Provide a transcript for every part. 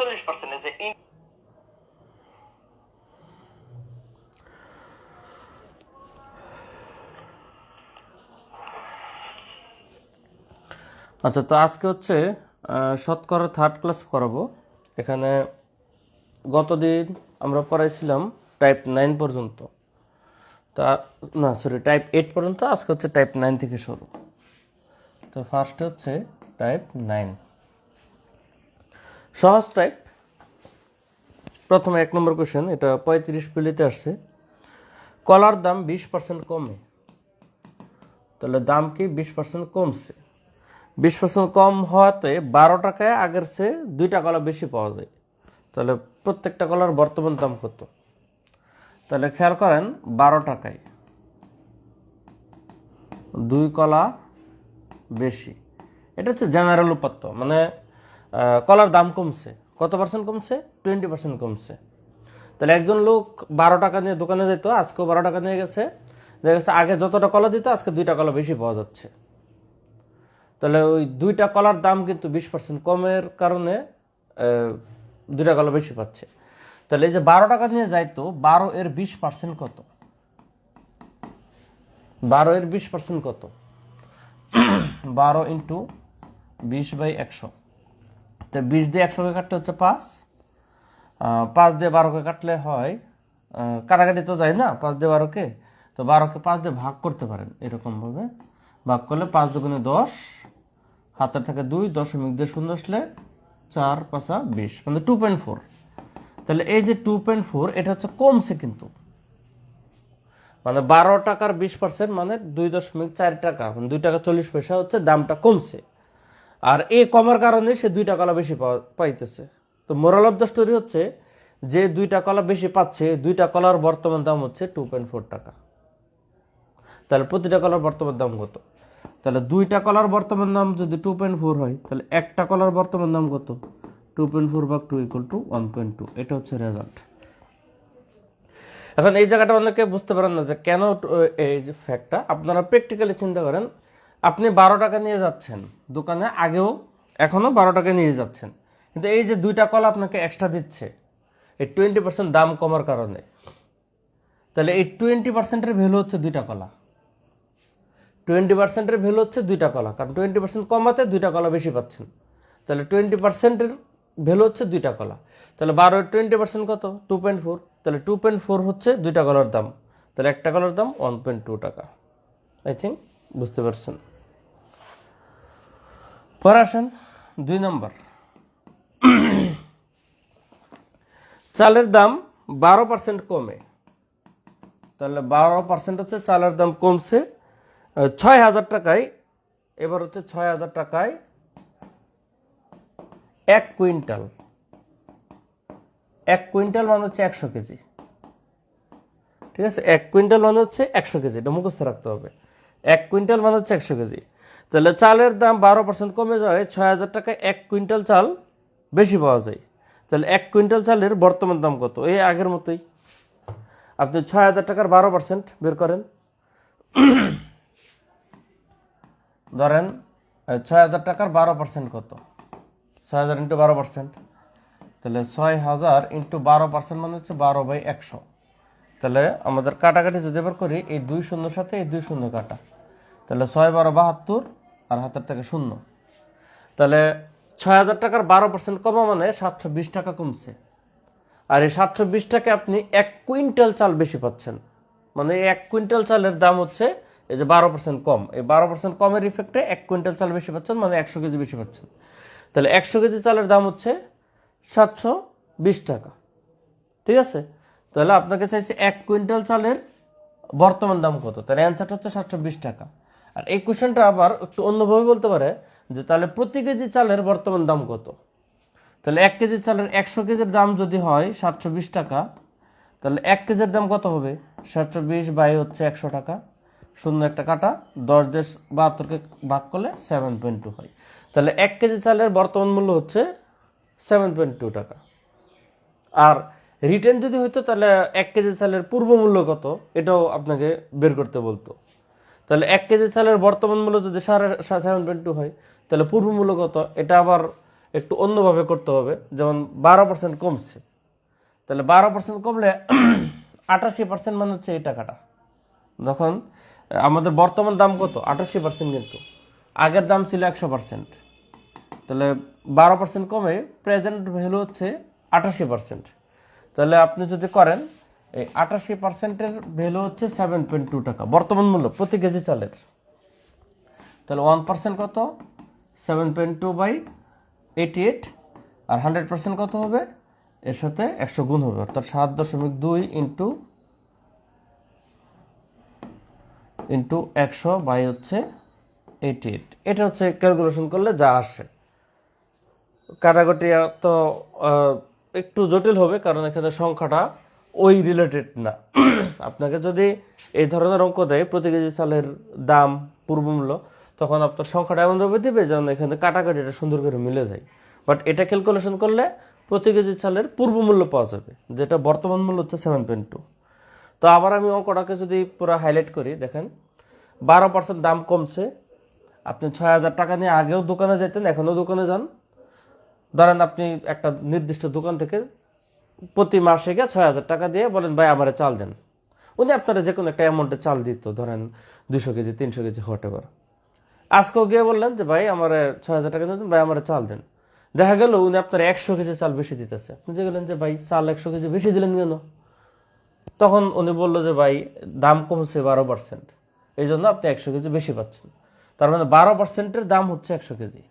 40%, যে আচ্ছা, তো আজকে হচ্ছে শতকরা থার্ড ক্লাস করাবো। এখানে গতদিন আমরা পড়াইছিলাম টাইপ 9 পর্যন্ত, তা না সরি টাইপ 8 পর্যন্ত। আজকে হচ্ছে টাইপ 9 থেকে শুরু। তো ফার্স্ট হচ্ছে টাইপ 9 সহজ টাইপ। প্রথমে 1 নম্বর কোশ্চেন, এটা 35 পিলিতে আসছে। কলার দাম 20% কমে, তাহলে দাম কি 20% কমছে। 20% কম হওয়াতে 12 টাকায় আগের চেয়ে 2টা কলা বেশি পাওয়া যায়। তাহলে প্রত্যেকটা কলার বর্তমান দাম কত? তাহলে খেয়াল করেন, 12 টাকায় 2 কলা বেশি। এটা হচ্ছে জেনারেল উপাত্ত, মানে কলার দাম কমছে। কত পার্সেন্ট কমছে? 20% কমছে। তাহলে একজন লোক 12 টাকা নিয়ে দোকানে যেত, আজকেও 12 টাকা নিয়ে গেছে। দেখা গেছে আগে যতটা কলা দিত, আজকে 2টা কলা বেশি পাওয়া যাচ্ছে। তাহলে ওই 2টা কলার দাম কিন্তু 20% কমের কারণে 2টা কলা বেশি পাচ্ছে। তাহলে এই যে 12 টাকা নিয়ে যাইতো, 12 এর 20% কত? 12 এর 20% কত? 12 ইন্টু 20/100। তো 20 দিয়ে 100কে কাটলে হচ্ছে 5। 5 দিয়ে 12কে কাটলে হয়, কাটাকাটি তো যায় না 5 দিয়ে 12কে, তো 12কে 5 দিয়ে ভাগ করতে পারেন। এরকম ভাবে ভাগ করলে 5 দুগুণে 10, হাতের থেকে 2, দশমিক দিয়ে শূন্য আসলে 4 5 20, মানে 2.4। তাহলে এই যে 2.4, এটা হচ্ছে কমছে কিন্তু, মানে 12 টাকার 20% মানে 2.4 টাকা, মানে 2 টাকা 40 পয়সা হচ্ছে দামটা কমছে। আর এই কমার কারণে সে 2টা কলা বেশি পাইতেছে। তো মোরাল অফ দ্য স্টোরি হচ্ছে, যে 2টা কলা বেশি পাচ্ছে, 2টা কলার বর্তমান দাম হচ্ছে 2.4 টাকা। তাহলে প্রতিটা কলার বর্তমান দাম কত? তাহলে 2টা কলার বর্তমান দাম যদি 2.4 হয়, তাহলে একটা কলার বর্তমান দাম কত? 2.4 ভাগ 2 ইকুয়াল টু 1.2। এটা হচ্ছে রেজাল্ট। এখন এই জায়গাটা অনেকে বুঝতে পারেন না যে কেন এই যে ফ্যাক্টটা। আপনারা প্র্যাকটিক্যালি চিন্তা করেন, আপনি 12 টাকা নিয়ে যাচ্ছেন দোকানে, আগেও এখনো 12 টাকা নিয়ে যাচ্ছেন, কিন্তু এই যে 2টা কলা আপনাকে এক্সট্রা দিচ্ছে এই 20% দাম কমার কারণে। তাহলে এই 20%-এর ভ্যালু হচ্ছে 2টা কলা। 20%-এর ভ্যালু হচ্ছে 2টা কলা, কারণ 20% কমাতে 2টা কলা বেশি পাচ্ছেন। তাহলে 20%-এর ভ্যালু হচ্ছে 2টা কলা। তাহলে 12-এর 20% কত? 2.4। তাহলে 2.4 হচ্ছে 2টা কলার দাম। তাহলে একটা কলার দাম 1.2 টাকা। আই থিঙ্ক বুঝতে পারছেন। পরে আসেন 2 নম্বর। চালের দাম 12% কমে। তাহলে 12% হচ্ছে চালের দাম কমছে 6,000 টাকায়। এবার হচ্ছে 6,000 টাকায় 1 কুইন্টাল। 1 কুইন্টাল মানে হচ্ছে 100 কেজি। ঠিক আছে, 1 কুইন্টাল মানে হচ্ছে 100 কেজি, এটা মুখস্থ রাখতে হবে। 1 কুইন্টাল মানে হচ্ছে 100 কেজি। তাহলে চালের দাম 12% কমে যায়, 6,000 টাকায় 1 কুইন্টাল চাল বেশি পাওয়া যায়। তাহলে 1 কুইন্টাল চালের বর্তমান দাম কত? এই আগের মতোই, আপনি 6,000 টাকার 12% বের করেন। ধরেন 6,000 টাকার 12% কত? 6,000 ইন্টু 12%, তাহলে 6,000 ইন্টু 12% মানে হচ্ছে 12/100। তাহলে আমাদের কাটাকাটি যদি এবার করি, এই 2 শূন্যর সাথে এই 2 শূন্য কাটা, তাহলে 6 12 72, আর হাতের থেকে শূন্য। তাহলে 6,000 টাকার 12% কমা মানে 720 টাকা কমছে। আর এই 720 টাকা আপনি 1 কুইন্টাল চাল বেশি পাচ্ছেন। মানে এই 1 কুইন্টাল চালের দাম হচ্ছে এই যে 12% কম, এই 12% কমের ইফেক্টে 1 কুইন্টাল চাল বেশি পাচ্ছেন, মানে 100 কেজি বেশি পাচ্ছেন। তাহলে 100 কেজি চালের দাম হচ্ছে 720 টাকা। ঠিক আছে, তাহলে আপনাকে চাইছে 1 কুইন্টাল চালের বর্তমান দাম কত? তার অ্যান্সারটা হচ্ছে 720 টাকা। আর এই কোশ্চেনটা আবার একটু অন্যভাবে বলতে পারে যে তাহলে প্রতি কেজি চালের বর্তমান দাম কত? তাহলে 1 কেজি চালের 100 কেজির দাম যদি হয় 720 টাকা, তাহলে 1 কেজির দাম কত হবে? 720 বাই হচ্ছে 100 টাকা, শূন্য একটা কাটা, 10 দিয়ে 72কে ভাগ করলে 7.2 হয়। তাহলে 1 কেজি চালের বর্তমান মূল্য হচ্ছে 7.2 টাকা। আর রিটেন যদি হইতো, তাহলে 1 কেজি চালের পূর্ব মূল্য কত এটাও আপনাকে বের করতে বলতো। তাহলে 1 কেজি চালের বর্তমান মূল্য যদি 7.2 হয়, তাহলে পূর্ব মূল্য কত এটা আবার একটু অন্যভাবে করতে হবে। যেমন 12% কমছে, তাহলে 12% কমলে 88% মানে হচ্ছে এই টাকাটা। যখন আমাদের বর্তমান দাম কত 88%, কিন্তু আগের দাম ছিল 100%, তাহলে 12% কমে প্রেজেন্ট ভ্যালু হচ্ছে 88%। তাহলে আপনি যদি করেন এই 88%-এর ভ্যালু হচ্ছে 7.2 টাকা বর্তমান মূল্য প্রতি কেজি চালের। তাহলে 1% কত 7.2/88, আর 100% কত হবে এর সাথে 100 গুণ হবে, অর্থাৎ 7.2 ইন্টু 100 বাই হচ্ছে 88। এটা হচ্ছে ক্যালকুলেশন করলে যা আসে। কাটাকাটি তো একটু জটিল হবে, কারণ এখানে সংখ্যাটা ওই রিলেটেড না। আপনাকে যদি এই ধরনের অঙ্ক দেয় প্রতি কেজি চালের দাম পূর্বমূল্য, তখন আপনার সংখ্যাটা এমনভাবে দিবে যেন এখানে কাটাকাটিটা সুন্দর করে মিলে যায়। বাট এটা ক্যালকুলেশন করলে প্রতি কেজি চালের পূর্বমূল্য পাওয়া যাবে, যেটা বর্তমান মূল্য হচ্ছে 7.2। তো আবার আমি অঙ্কটাকে যদি পুরো হাইলাইট করি, দেখেন 12% দাম কমছে। আপনি 6,000 টাকা নিয়ে আগেও দোকানে যেতেন, এখনও দোকানে যান। ধরেন আপনি একটা নির্দিষ্ট দোকান থেকে প্রতি মাসে গিয়ে 6,000 টাকা দিয়ে বলেন ভাই আমারে চাল দেন। উনি আপনারা যে কোনো একটা অ্যামাউন্টে চাল দিত, ধরেন 200 কেজি 300 কেজি হোয়াট এভার। আজকেও গিয়ে বললেন যে ভাই আমার 6,000 টাকা দিন, ভাই আমার চাল দেন। দেখা গেল উনি আপনার 100 কেজি চাল বেশি দিতেছে। আপনি যে গেলেন যে ভাই চাল 100 কেজি বেশি দিলেন কেন? তখন উনি বললো যে ভাই দাম কমছে 12%, এই জন্য আপনি 100 কেজি বেশি পাচ্ছেন। তার মানে 12%-এর দাম হচ্ছে 100 কেজি।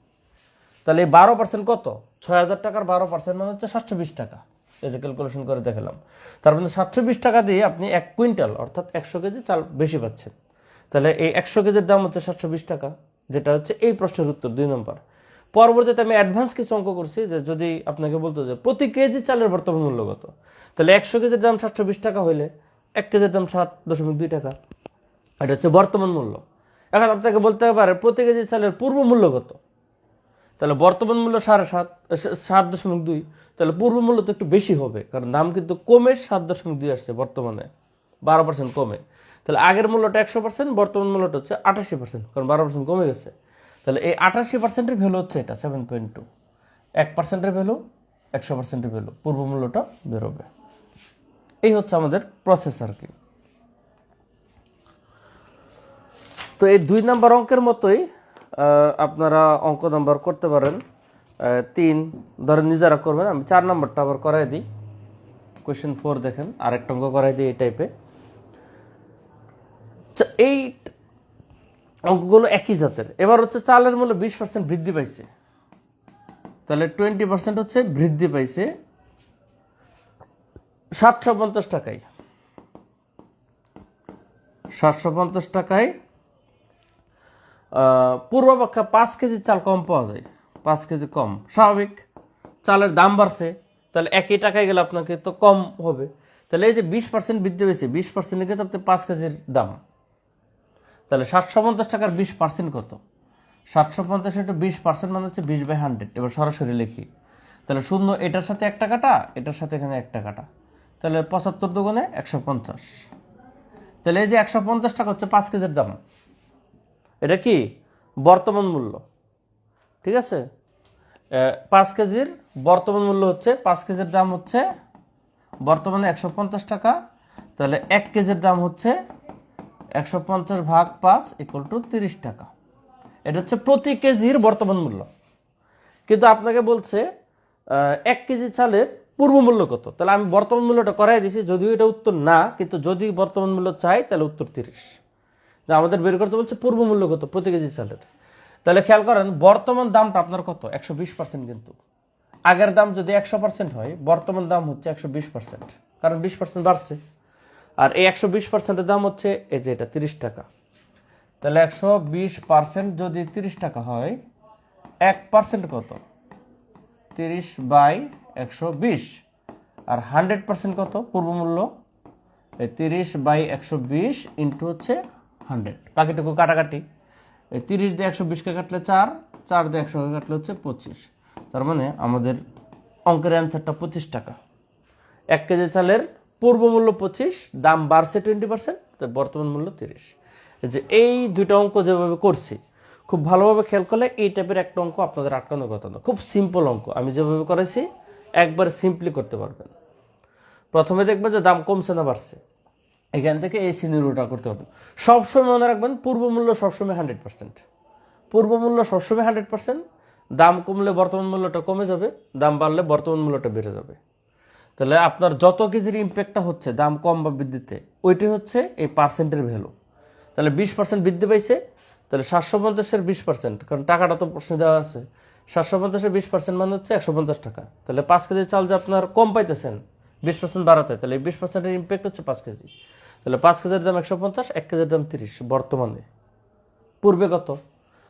তাহলে এই 12% কত? 6,000 টাকার 12% মানে হচ্ছে 720 টাকা। এই যে ক্যালকুলেশন করে দেখালাম। তার মানে 720 টাকা দিয়ে আপনি 1 কুইন্টাল অর্থাৎ 100 কেজি চাল বেশি পাচ্ছেন। তাহলে এই 100 কেজির দাম হচ্ছে 720 টাকা, যেটা হচ্ছে এই প্রশ্নের উত্তর 2 নম্বর। পরবর্তীতে আমি অ্যাডভান্স কিছু অঙ্ক করছি, যে যদি আপনাকে বলতো যে প্রতি কেজি চালের বর্তমান মূল্য কত, তাহলে 100 কেজির দাম 720 টাকা হইলে 1 কেজির দাম 7.2 টাকা। এটা হচ্ছে বর্তমান মূল্য। এখন আপনাকে বলতে পারে প্রতি কেজি চালের পূর্ব মূল্য কত, তাহলে বর্তমান মূল্য 7.2, তাহলে পূর্ব মূল্য তো একটু বেশি হবে, কারণ দাম কিন্তু কমে 7.2 আসছে বর্তমানে, 12% কমে। তাহলে আগের মূল্যটা 100%, বর্তমান মূল্যটা হচ্ছে 88%, কারণ 12% কমে গেছে। তাহলে এই 88%-এর ভ্যালু হচ্ছে এটা 7.2। 1%-এর ভ্যালু 100%-এর ভ্যালু, পূর্ব মূল্যটা বেরোবে। এই হচ্ছে আমাদের প্রসেস আর কি। তো এই 2 নম্বর অঙ্কের মতোই আপনারা অঙ্ক নাম্বার করতে পারেন 3, ধরেন নিজেরা করবেন। আমি 4 নম্বরটা আবার করাই দিই। কোয়েশ্চেন 4 দেখেন, আরেকটা অঙ্ক করাই দিই এই টাইপে। এই অঙ্কগুলো একই জাতের। এবার হচ্ছে চালের মূল্য 20% বৃদ্ধি পাইছে, তাহলে 20% হচ্ছে বৃদ্ধি পাইছে 750 টাকায়। 750 টাকায় পূর্বাপেক্ষা 5 কেজি চাল কম পাওয়া যায়। 5 কেজি কম স্বাভাবিক, চালের দাম বাড়ছে, তাহলে একই টাকায় গেলে আপনাকে তো কম হবে। তাহলে এই যে 20% বৃদ্ধি পেয়েছে, 20% কিন্তু আপনার 5 কেজির দাম। তাহলে 750 টাকার 20% কত? 750 ইন্টু 20% মানে হচ্ছে 20/100। এবার সরাসরি লিখি, তাহলে শূন্য এটার সাথে 1 টাকাটা, এটার সাথে এখানে 1 টাকাটা, তাহলে 75 দুগুণে 150। তাহলে এই যে 150 টাকা হচ্ছে 5 কেজির দাম। এটা কি বর্তমান মূল্য, ঠিক আছে? 5 কেজির বর্তমান মূল্য হচ্ছে, 5 কেজির দাম হচ্ছে বর্তমানে 150 টাকা। তাহলে 1 কেজির দাম হচ্ছে 150 ভাগ 5 ইকুয়াল টু 30 টাকা। এটা হচ্ছে প্রতি কেজির বর্তমান মূল্য। কিন্তু আপনাকে বলছে 1 কেজি চালের পূর্ব মূল্য কত, তাহলে আমি বর্তমান মূল্যটা করাই দিছি, যদিও এটা উত্তর না, কিন্তু যদি বর্তমান মূল্য চাই তাহলে উত্তর 30। আমাদের বের করতে বলছে পূর্ব মূল্য কত প্রতি কেজি চালের। তাহলে খেয়াল করেন বর্তমান দামটা আপনার কত 120%, কিন্তু আগের দাম যদি 100% হয়, বর্তমান দাম হচ্ছে 120%, কারণ 20% বাড়ছে। আর এই 120%-এর দাম হচ্ছে এই যে এটা 30 টাকা। তাহলে 120% যদি 30 টাকা হয়, 1% কত 30/120, আর 100% কত পূর্বমূল্য, এই 30/120 ইন্টু হচ্ছে 100। বাকিটুকু কাটাকাটি, এই 30 দিয়ে 120-কে কাটলে 4, 4 দিয়ে 100-কে কাটলে হচ্ছে 25। তার মানে আমাদের অঙ্কের অ্যান্সারটা 25 টাকা। 1 কেজি চালের পূর্ব মূল্য 25, দাম বাড়ছে 20%, বর্তমান মূল্য 30। যে এই দুইটা অঙ্ক যেভাবে করছি, খুব ভালোভাবে খেয়াল করলে এই টাইপের একটা অঙ্ক আপনাদের আটকানোর কথা না, খুব সিম্পল অঙ্ক। আমি যেভাবে করেছি একবার সিম্পলি করতে পারবেন। প্রথমে দেখবেন যে দাম কমছে না বাড়ছে, এখান থেকে এই সিনারিওটা করতে পারবেন। সবসময় মনে রাখবেন পূর্ব মূল্য সবসময় 100%, পূর্ব মূল্য সবসময় 100%। দাম কমলে বর্তমান মূল্যটা কমে যাবে, দাম বাড়লে বর্তমান মূল্যটা বেড়ে যাবে। তাহলে আপনার যত কেজির ইম্প্যাক্টটা হচ্ছে দাম কম বা বৃদ্ধিতে, ওইটি হচ্ছে এই পার্সেন্টের ভ্যালু। তাহলে 20% বৃদ্ধি পাইছে, তাহলে 750-এর 20%, কারণ টাকাটা তো প্রশ্নে দেওয়া আছে। 750-এর 20% মানে হচ্ছে 150 টাকা। তাহলে 5 কেজি চাল যে আপনার কম পাইতেছেন 20% বাড়াতে, তাহলে এই 20%-এর ইম্প্যাক্ট হচ্ছে 5 কেজি। তাহলে 5 কেজির দাম 150, 1 কেজির দাম 30 বর্তমানে। পূর্বে কত?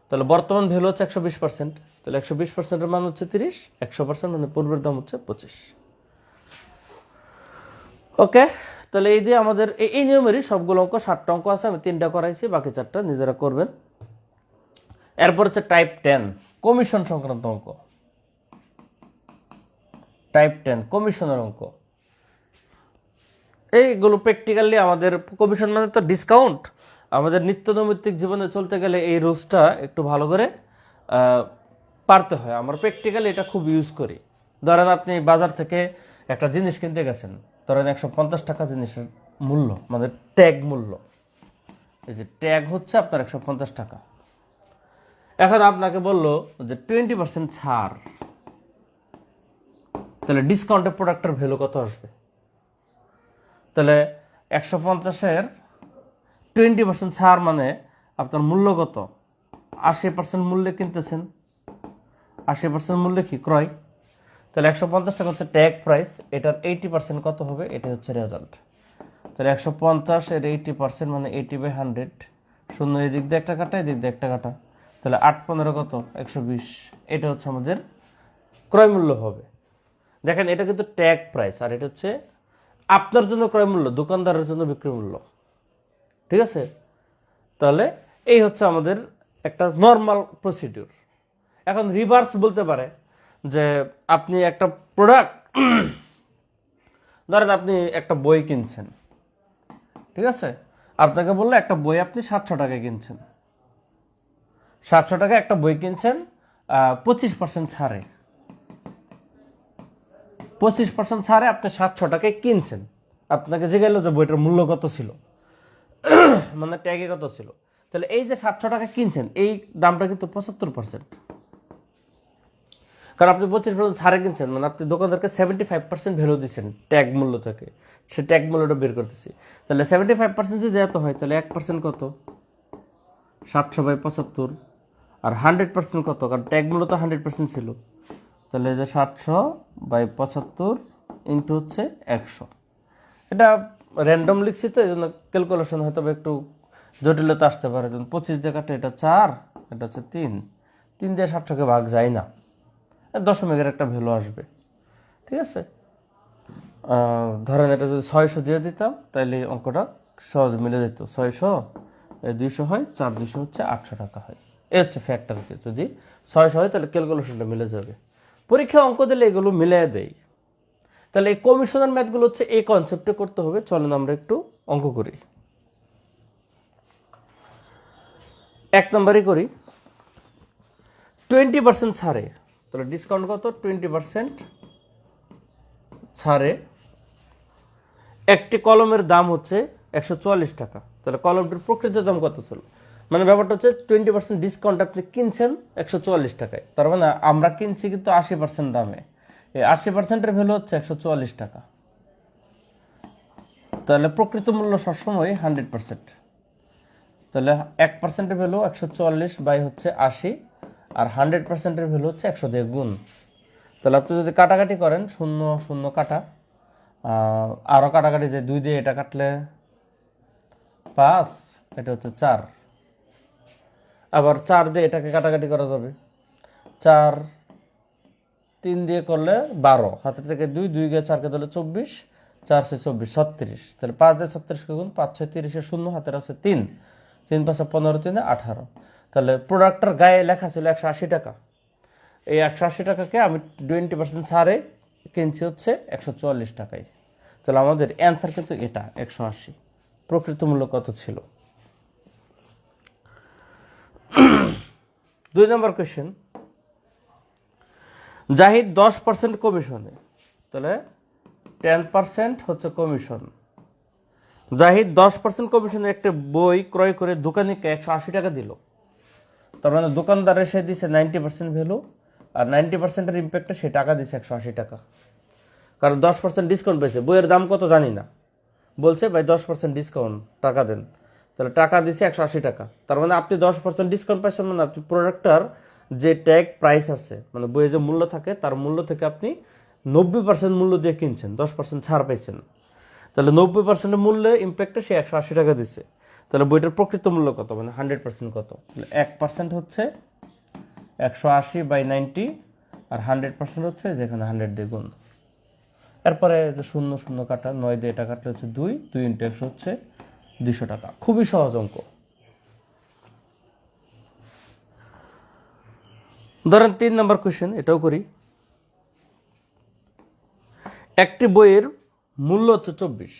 তাহলে বর্তমান ভ্যালু হচ্ছে 120%, তাহলে 120%-এর মান হচ্ছে 30, 100% মানে পূর্বের দাম হচ্ছে 25। ওকে, তাহলে এই দিয়ে আমাদের এই নিয়মেরই সবগুলো অঙ্ক, 7টা অঙ্ক আছে, আমি 3টা করাইছি, বাকি 4টা নিজেরা করবেন। এরপর হচ্ছে টাইপ 10 কমিশন সংক্রান্ত অঙ্ক। টাইপ 10 কমিশনের অঙ্ক, এইগুলো প্র্যাকটিক্যালি আমাদের কমিশন মানে তো ডিসকাউন্ট। আমাদের নিত্য নৈমিত্তিক জীবনে চলতে গেলে এই রুলসটা একটু ভালো করে পারতে হয়। আমরা প্র্যাকটিক্যালি এটা খুব ইউজ করি। ধরেন আপনি বাজার থেকে একটা জিনিস কিনতে গেছেন, ধরেন 150 টাকা জিনিসের মূল্য, মানে ট্যাগ মূল্য। এই যে ট্যাগ হচ্ছে আপনার 150 টাকা। এখন আপনাকে বললো যে 20% ছাড়, তাহলে ডিসকাউন্টের প্রোডাক্টের ভ্যালু কত আসবে? তাহলে 150-এর 20% ছাড় মানে আপনার মূল্য কত? 80% মূল্যে কিনতেছেন, 80% মূল্যে কি ক্রয়। তাহলে 150 টাকা হচ্ছে ট্যাগ প্রাইস, এটার 80% কত হবে? এটা হচ্ছে রেজাল্ট। তাহলে 150-এর 80% মানে 80/100, শূন্য এদিক দিয়ে একটা কাটা, এদিক দিয়ে একটা কাটা, তাহলে 8-15 কত? 120। এটা হচ্ছে আমাদের ক্রয় মূল্য হবে। দেখেন এটা কিন্তু ট্যাগ প্রাইস, আর এটা হচ্ছে আপনার জন্য ক্রয় মূল্য, দোকানদারের জন্য বিক্রয় মূল্য। ঠিক আছে? তাহলে এই হচ্ছে আমাদের একটা নর্মাল প্রসিডিউর। এখন রিভার্স বলতে পারে যে আপনি একটা প্রোডাক্ট, ধরেন আপনি একটা বই কিনছেন, ঠিক আছে? আপনাকে বললো একটা বই আপনি 700 টাকায় কিনছেন, 700 টাকায় একটা বই কিনছেন 25% ছাড়ে, 25% ছাড়ে আপনি 700 টাকায় কিনছেন। আপনাকে জিজ্ঞাসা যে বইটার মূল্য কত ছিল, মানে ট্যাগে কত ছিল। তাহলে এই যে 700 টাকা কিনছেন, এই দামটা কিন্তু 75%, কারণ আপনি 25% ছাড়ে কিনছেন, মানে আপনি দোকানদারকে 75% ভ্যালু দিচ্ছেন ট্যাগ মূল্য থেকে। সে ট্যাগ মূল্যটা বের করতেছি। তাহলে 75% যদি এত হয়, তাহলে 1% কত? 700/75। আর 100% কত? কারণ ট্যাগ মূল্য তো 100% ছিল। তাহলে যে 700/75 ইন্টু হচ্ছে 100। এটা র্যান্ডম লিখছি তো, এই জন্য ক্যালকুলেশন হয়তো একটু জটিলতা আসতে পারে। যেমন 25 দিয়ে কাটে, এটা 4, এটা হচ্ছে 3, 3 দিয়ে 700-কে ভাগ যায় না, দশমিকের একটা ভ্যালু আসবে। ঠিক আছে? ধরেন এটা যদি 600 দিয়ে দিতাম, তাহলে অঙ্কটা সহজ মিলে যেত। 600 200 হয়, 4 200 হচ্ছে 800 টাকা হয়। এই হচ্ছে ফ্যাক্টর। যদি 600 হয় তাহলে ক্যালকুলেশনটা মিলে যাবে। পরীক্ষা অঙ্ক দিলে এগুলো মিলিয়ে দেয়। তাহলে এই কমিশনার ম্যাথগুলো হচ্ছে এই কনসেপ্টে করতে হবে। চলেন আমরা একটু অঙ্ক করি। 1 নম্বরই করি। 20% ছাড়ে, তাহলে ডিসকাউন্ট কত? 20% ছাড়ে একটি কলমের দাম হচ্ছে 144 টাকা। তাহলে কলমটির প্রকৃত দাম কত ছিল? মানে ব্যাপারটা হচ্ছে 20% ডিসকাউন্ট আপনি কিনছেন 144 টাকায়, তার মানে আমরা কিনছি কিন্তু 80% দামে। এই 80%-এর ভ্যালু হচ্ছে 144 টাকা। তাহলে প্রকৃত মূল্য সবসময় 100%। তাহলে 1%-এর ভ্যালু 144/80, আর 100%-এর ভ্যালু হচ্ছে 100 দিয়ে গুণ। তাহলে আপনি যদি কাটাকাটি করেন, 0 0 কাটা, আরও কাটাকাটি, যে 2 দিয়ে এটা কাটলে 5, এটা হচ্ছে 4, আবার 4 দিয়ে এটাকে কাটাকাটি করা যাবে, 4 3 দিয়ে করলে 12, হাতের থেকে 2 2 গিয়ে 4কে দিলে 24, 4 6 24 36। তাহলে 5 দিয়ে 36 গুণ, 5 6 30, 0 হাতের আছে 3, 3 5 15, 3 18। তাহলে প্রোডাক্টটার গায়ে লেখা ছিল 180 টাকা। এই 180 টাকাকে আমি 20% ছাড়ে কিনছি হচ্ছে 144 টাকায়। তাহলে আমাদের অ্যান্সার কিন্তু এটা 180। প্রকৃত মূল্য কত ছিল? 2 নম্বর কোয়েশ্চেন, জাহিদ 10% কমিশনে, তাহলে 10% হচ্ছে কমিশন। জাহিদ 10% কমিশনে একটা বই ক্রয় করে দোকানিকে 180 টাকা দিল, তার মানে দোকানদারের সে দিছে 90% ভ্যালু, আর 90%-এর ইম্প্যাক্টে সে টাকা দিছে 180 টাকা, কারণ 10% ডিসকাউন্ট পেয়েছে। বইয়ের দাম কত জানি না, বলছে ভাই 10% ডিসকাউন্ট, টাকা দেন, তাহলে টাকা দিছে 180 টাকা। তার মানে আপনি 10% ডিসকাউন্ট পাইছেন, মানে আপনি প্রোডাক্টটার যে ট্যাগ প্রাইস আছে, মানে বইয়ে যে মূল্য থাকে তার মূল্য থেকে আপনি 90% মূল্য দিয়ে কিনছেন, 10% ছাড় পাইছেন। তাহলে 90% মূল্যে ইম্প্যাক্টে সে 180 টাকা দিচ্ছে। তাহলে বইটার প্রকৃত মূল্য কত, মানে 100% কত? 1% হচ্ছে 180/90, আর 100% হচ্ছে যেখানে 100 দিয়ে গুণ। এরপরে যে 0 0 কাটা, 9 দিয়ে এটা কাটলে হচ্ছে 2, 2 × 100 হচ্ছে 200 টাকা। খুবই সহজ অঙ্ক। ধরেন 3 নম্বর কোয়েশ্চেন, এটাও করি। একটি বইয়ের মূল্য হচ্ছে 24,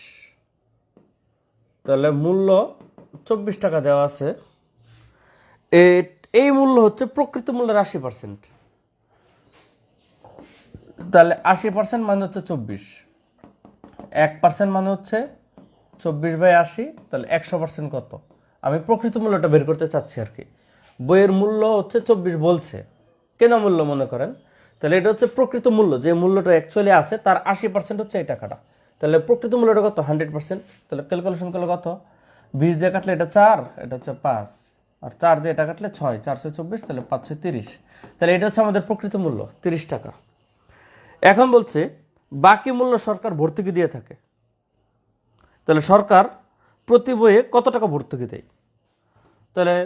তাহলে মূল্য 24 টাকা দেওয়া আছে। এই মূল্য হচ্ছে প্রকৃত মূল্যের 80%, তাহলে 80% মানে হচ্ছে 24, 1% মানে হচ্ছে 24/80, তাহলে 100% কত? আমি প্রকৃত মূল্যটা বের করতে চাচ্ছি আর কি। বইয়ের মূল্য হচ্ছে 24 বলছে, কেনা মূল্য মনে করেন, তাহলে এটা হচ্ছে প্রকৃত মূল্য, যে মূল্যটা অ্যাকচুয়ালি আছে তার 80% হচ্ছে এই টাকাটা। তাহলে প্রকৃত মূল্যটা কত? 100%। তাহলে ক্যালকুলেশন করলে কত? 20 দিয়ে কাটলে এটা 4, এটা হচ্ছে 5, আর 4 দিয়ে এটা কাটলে 6, 4 × 24, তাহলে 5 × 30। তাহলে এটা হচ্ছে আমাদের প্রকৃত মূল্য 30 টাকা। এখন বলছে বাকি মূল্য সরকার ভর্তুকি দিয়ে থাকে, তাহলে সরকার প্রতি বইয়ে কত টাকা ভর্তুকি দেয়? তাহলে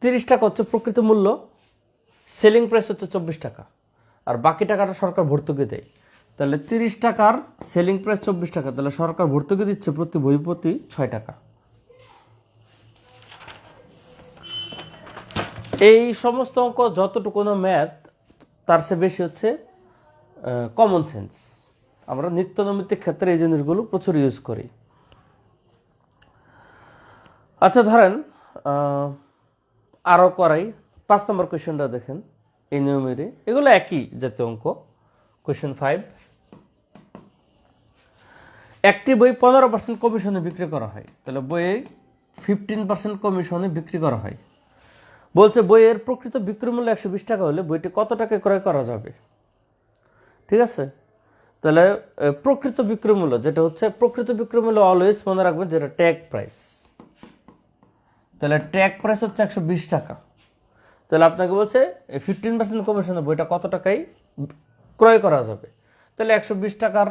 30 টাকা হচ্ছে প্রকৃত মূল্য, সেলিং প্রাইস হচ্ছে 24 টাকা, আর বাকি টাকাটা সরকার ভর্তুকি দেয়। তাহলে 30 টাকার সেলিং প্রাইস 24 টাকা, তাহলে সরকার ভর্তুকি দিচ্ছে প্রতি বই প্রতি 6 টাকা। এই সমস্ত অঙ্ক যতটুকু ম্যাথ, তার চেয়ে বেশি হচ্ছে কমন সেন্স। আমরা নিত্যনৈমিত্তিক ক্ষেত্রে এই জিনিসগুলো প্রচুর ইউজ করি। আচ্ছা ধরেন আরও করাই। 5 নম্বর কোয়েশ্চেনটা দেখেন, এই নিয়মেরই, এগুলো একই জাতীয় অঙ্ক। কোয়েশ্চেন 5, একটি বই 15% কমিশনে বিক্রি করা হয়, তাহলে বইয়ে 15% কমিশনে বিক্রি করা হয়। বলছে বইয়ের প্রকৃত বিক্রি মূল্য 120 টাকা হলে বইটি কত টাকায় ক্রয় করা যাবে? ঠিক আছে, তাহলে প্রকৃত বিক্রি মূল্য যেটা হচ্ছে, প্রকৃত বিক্রি মূল্য অলওয়েজ মনে রাখবেন যেটা ট্যাগ প্রাইস। তাহলে ট্যাগ প্রাইস হচ্ছে 120 টাকা। তাহলে আপনাকে বলছে 15% কমিশনে বইটা কত টাকায় ক্রয় করা যাবে। তাহলে 120 টাকার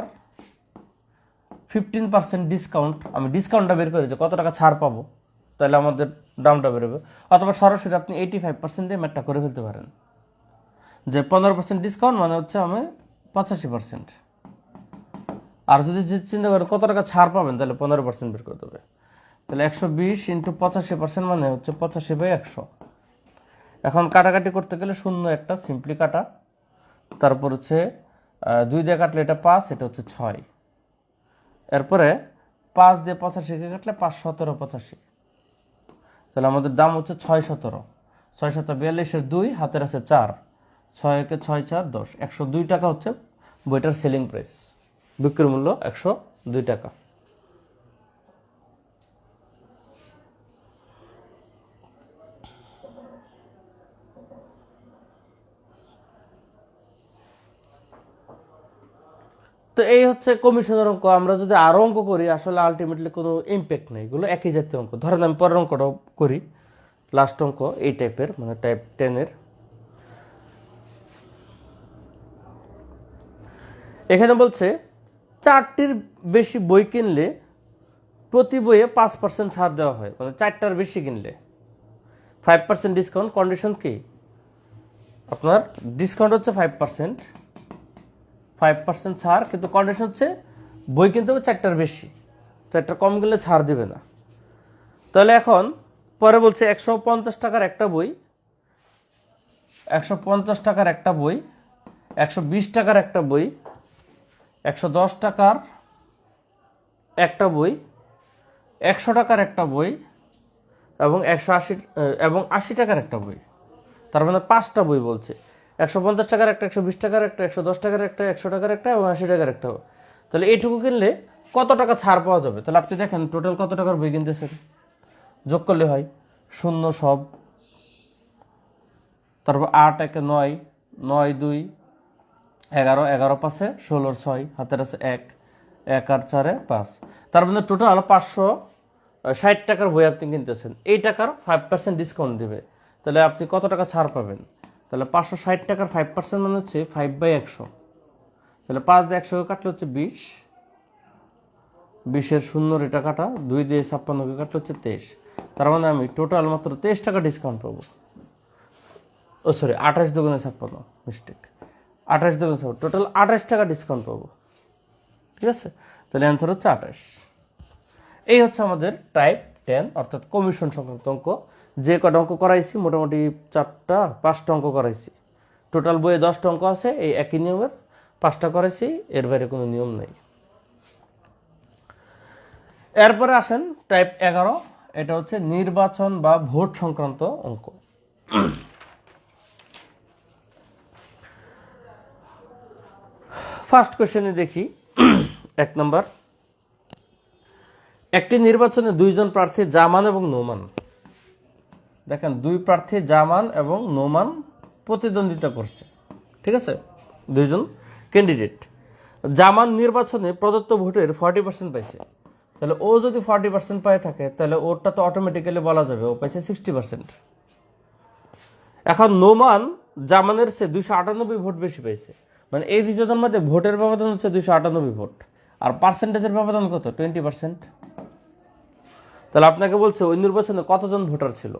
15% ডিসকাউন্ট, আমি ডিসকাউন্টটা বের করি যে কত টাকা ছাড় পাবো, তাহলে আমাদের দামটা বেরোবে। অথবা সরাসরি আপনি 85% দিয়ে ম্যাটটা করে ফেলতে পারেন, যে 15% ডিসকাউন্ট মানে হচ্ছে আমি 85%। আর যদি চিন্তা করেন কত টাকা ছাড় পাবেন, তাহলে 15% বের করে দেবে। তাহলে 120 × 85% মানে হচ্ছে 85/100। এখন কাটাকাটি করতে গেলে 0 একটা সিম্পলি কাটা, তারপর হচ্ছে 2 দিয়ে কাটলে এটা 5, এটা হচ্ছে 6, এরপরে 5 দিয়ে 85 কাটলে 5 × 17 = 85। তাহলে আমাদের দাম হচ্ছে 6 × 17, 6 × 17 42, 2 হাতের আছে 4, 6 × 6 = 4, 10, 102 টাকা হচ্ছে বইটার সেলিং প্রাইস, বিক্রয় মূল্য 102 টাকা। তো এই হচ্ছে কমিশনের অঙ্ক। আমরা যদি আরো অঙ্ক করি, আসলে আলটিমেটলি কোনো ইম্প্যাক্ট নেই, এগুলো একই জাতীয় অঙ্ক। ধরেন আমি পরের অঙ্কটাও করি, লাস্ট অঙ্ক এই টাইপের, মানে টাইপ 10-এর। এখানে বলছে 4টির বেশি বই কিনলে প্রতি বইয়ে 5% ছাড় দেওয়া হয়, মানে 4টার বেশি কিনলে 5% ডিসকাউন্ট। কন্ডিশন কি? আপনার ডিসকাউন্ট হচ্ছে 5% ছাড়, কিন্তু কন্ডিশন হচ্ছে বই কিনতে হবে 4টার বেশি, 4টার কম গেলে ছাড় দিবে না। তাহলে এখন পরে বলছে 150 টাকার একটা বই, 150 টাকার একটা বই, 120 টাকার একটা বই, 110 টাকার একটা বই, 100 টাকার একটা বই, এবং 180 এবং 80 টাকার একটা বই। তার মানে 5টা বই বলছে, 150 টাকার একটা, 120 টাকার একটা, 110 টাকার একটা, 100 টাকার একটা এবং 80 টাকার একটা। তাহলে এইটুকু কিনলে কত টাকা ছাড় পাওয়া যাবে? তাহলে আপনি দেখেন টোটাল কত টাকার বই কিনতেছেন, যোগ করলে হয় শূন্য সব, তারপর 8 একে 9, 9 2 11, 11 5 16, 6 হাতের আছে 1, 1 আর 4 5। তার মানে টোটাল 560 টাকার বই আপনি কিনতেছেন, এই টাকার 5% ডিসকাউন্ট দিবে, তাহলে আপনি কত টাকা ছাড় পাবেন? তাহলে 560 টাকার 5% মানে হচ্ছে 5/100, তাহলে 5 দিয়ে 100 কাটলে হচ্ছে 20, 20-এর শূন্য রেটা কাটা, 2 দিয়ে 56 কাটলে হচ্ছে 23। তার মানে আমি টোটাল মাত্র 23 টাকা ডিসকাউন্ট পাবো। ও সরি, 28 দুগুণে 56, মিস্টেক, 28 দুগুণে 56, টোটাল 28 টাকা ডিসকাউন্ট পাবো। ঠিক আছে, তাহলে অ্যান্সার হচ্ছে 28। এই হচ্ছে আমাদের টাইপ 10 অর্থাৎ কমিশন সংক্রান্ত অঙ্ক। যে কটা অঙ্ক করাইছি মোটামুটি 5টা অঙ্ক করাইছি। টোটাল বইয়ে 10টা অঙ্ক আছে, এই একই নিয়মের 5টা করাইছি, এর বাইরে কোনো নিয়ম নেই। এরপরে আসেন টাইপ 11, এটা হচ্ছে নির্বাচন বা ভোট সংক্রান্ত অঙ্ক। ফার্স্ট কোশ্চেনে দেখি 1 নম্বর, একটি নির্বাচনে 2 জন প্রার্থী জামান এবং নোমান, দেখেন 2 প্রার্থী জামান এবং নোমান প্রতিদ্বন্দ্বিতা করছে। ঠিক আছে, 2 জন ক্যান্ডিডেট। জামান নির্বাচনে প্রদত্ত ভোটের 40% পাইছে, তাহলে ও যদি 40% পায় থাকে তাহলে ওরটা তো অটোমেটিক্যালি বলা যাবে ও পাইছে 60%। এখন নোমান জামানের চেয়ে 298 ভোট বেশি পাইছে, মানে এই দুজনের মধ্যে ভোটের ব্যবধান হচ্ছে 298 ভোট, আর পার্সেন্টেজের ব্যবধান কত? 20%। তাহলে আপনাকে বলছে ওই নির্বাচনে কতজন ভোটার ছিল,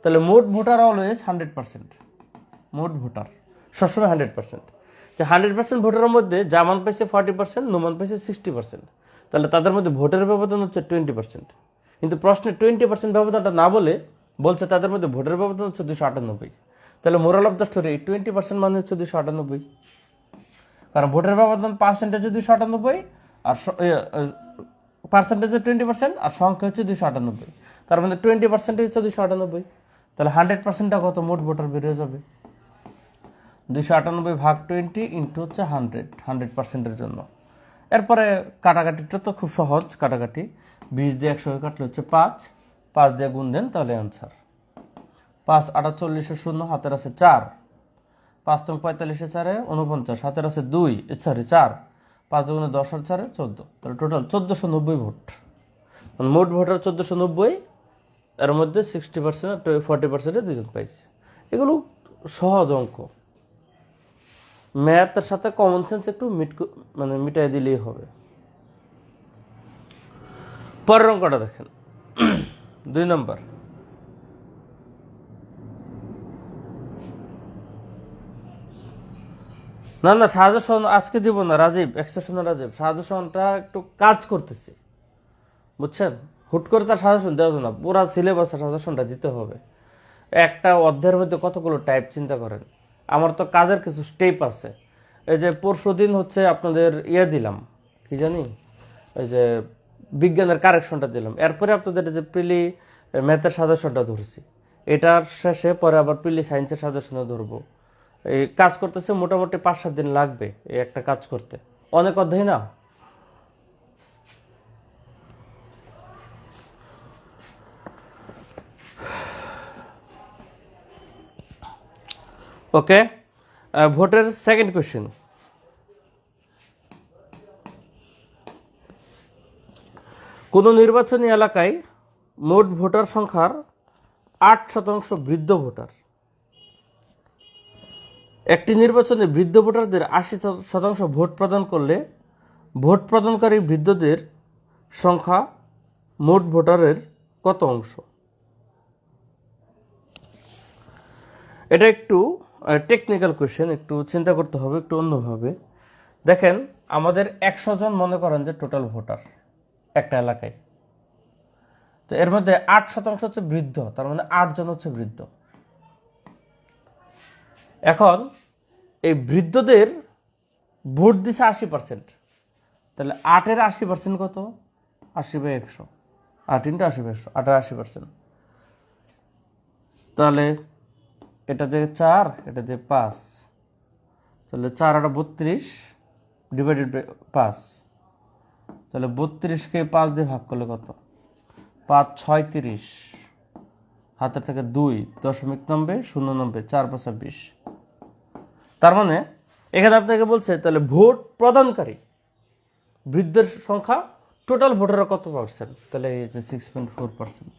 তাহলে মোট ভোটার অলওয়েজ 100%, মোট ভোটার সবসময় 100%। যে 100% ভোটারের মধ্যে জামান পাইছে 40%, নোমান পাইছে 60%, তাহলে তাদের মধ্যে ভোটের ব্যবধান হচ্ছে 20%। কিন্তু প্রশ্নে 20% ব্যবধানটা না বলছে তাদের মধ্যে ভোটের ব্যবধান হচ্ছে 298। তাহলে মোরাল অফ দ্য স্টোরি 20% মানে হচ্ছে 298, কারণ ভোটের ব্যবধান পার্সেন্টেজে 298 আর পার্সেন্টেজে 20% আর সংখ্যা হচ্ছে 298, তার মানে 20% হচ্ছে 298। তাহলে 100%টা কত? মোট ভোটার বেরিয়ে যাবে 298 ভাগ 20 ইন্টু হচ্ছে 100%-এর জন্য। এরপরে কাটাকাটিটা তো খুব সহজ, কাটাকাটি 20 দিয়ে 100 কাটলে হচ্ছে 5, 5 দিয়ে গুণ দেন তাহলে অ্যান্সার। 5 48 শূন্য, হাতের আছে 4, 5 × 45 4 49, হাতের আছে 2 সরি 4, 5 দুগুণে 10 আর 4 14, তাহলে টোটাল 1490 ভোট। মোট ভোটার 1490, এর মধ্যে 60% আর 40% 2 জন পাইছে। এগুলো সহজ অঙ্ক, ম্যাথের সাথে কমন সেন্স একটু মিটাই দিলেই হবে। পরের অঙ্কটা দেখেন 2 নম্বর, না সাজেশন আজকে দিব না রাজীব, এক্সেশন রাজীব, সাজেশনটা একটু কাজ করতেছি বুঝছেন, হুট করে তার সাজেশন দেওয়া যাবে না, পুরা সিলেবাসের সাজেশনটা দিতে হবে। একটা অধ্যায়ের মধ্যে কতগুলো টাইপ চিন্তা করেন, আমার তো কাজের কিছু স্টেপ আছে। এই যে পরশুদিন হচ্ছে আপনাদের দিলাম কি জানি, এই যে বিজ্ঞানের কারেকশনটা দিলাম, এরপরে আপনাদের যে প্রিলি ম্যাথের সাজেশনটা ধরছি, এটার শেষে পরে আবার প্রিলি সায়েন্সের সাজেশনও ধরবো। এই কাজ করতেছে মোটামুটি 5-7 দিন লাগবে এই একটা কাজ করতে, অনেক অধ্যায় না। ওকে, ভোটের সেকেন্ড কোশ্চেন, কোন নির্বাচনী এলাকায় মোট ভোটার সংখ্যার 8% বৃদ্ধ ভোটার, একটি নির্বাচনে বৃদ্ধ ভোটারদের 80% ভোট প্রদান করলে ভোট প্রদানকারী বৃদ্ধদের সংখ্যা মোট ভোটারের কত অংশ? এটা একটু টেকনিক্যাল কোশ্চেন, একটু চিন্তা করতে হবে একটু অন্যভাবে। দেখেন আমাদের 100 জন মনে করেন যে টোটাল ভোটার একটা এলাকায়, তো এর মধ্যে 8% হচ্ছে বৃদ্ধ, তার মানে 8 জন হচ্ছে বৃদ্ধ। এখন এই বৃদ্ধদের ভোট দিছে 80%, তাহলে 8-এর 80% কত? 80/100, 8 × 80/100, 8-এর 80%, তাহলে এটা দিয়ে 4, এটা দিয়ে 5, তাহলে 4 আর 32 ডিভাইডেড বাই 5, তাহলে 32কে 5 দিয়ে ভাগ করলে কত? 5 6 30, হাতের থেকে 2.90 0.90, 4 5 20। তার মানে এখানে আপনাকে বলছে তাহলে ভোট প্রদানকারী বৃদ্ধের সংখ্যা টোটাল ভোটারের কত পার্সেন্ট? তাহলে এই যে 6.4%।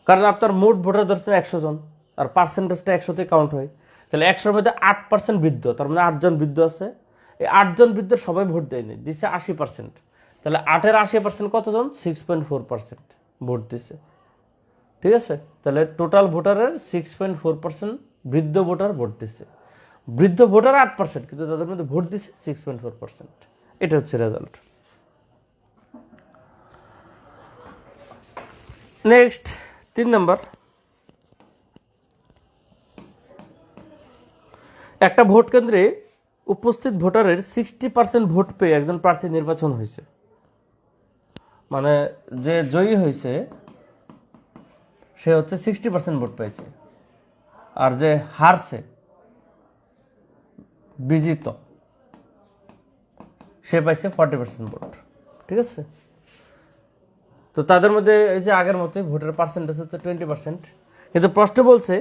কারণ আপনার মোট ভোটার ধরছে 100 জন, আর পার্সেন্টেজটা 100তে কাউন্ট হয়। তাহলে 100-র মধ্যে 8% বৃদ্ধ, তার মানে 8 জন বৃদ্ধ আছে। এই 8 জন বৃদ্ধের সবাই ভোট দেয়নি, দিছে 80%। তাহলে 8-এর 80% কতজন? 6.4% ভোট দিছে। ঠিক আছে, তাহলে টোটাল ভোটারের 6.4% বৃদ্ধ ভোটার ভোট দিছে। বৃদ্ধ ভোটার 8%, কিন্তু তাদের মধ্যে ভোট দিছে 6.4%। এটা হচ্ছে রেজাল্ট। নেক্সট 3 নম্বর, একটা ভোট কেন্দ্রে উপস্থিত ভোটারের 60% ভোট পেয়ে একজন প্রার্থী নির্বাচন হয়েছে। মানে যে জয়ী হয়েছে সে হচ্ছে 60% ভোট পেয়েছে, আর যে হারছে বিজিত সে পাইছে 40% ভোট। ঠিক আছে, তো তাদের মধ্যে এই যে আগের মতোই ভোটের পার্সেন্টেজ হচ্ছে 20%, কিন্তু প্রশ্ন বলছে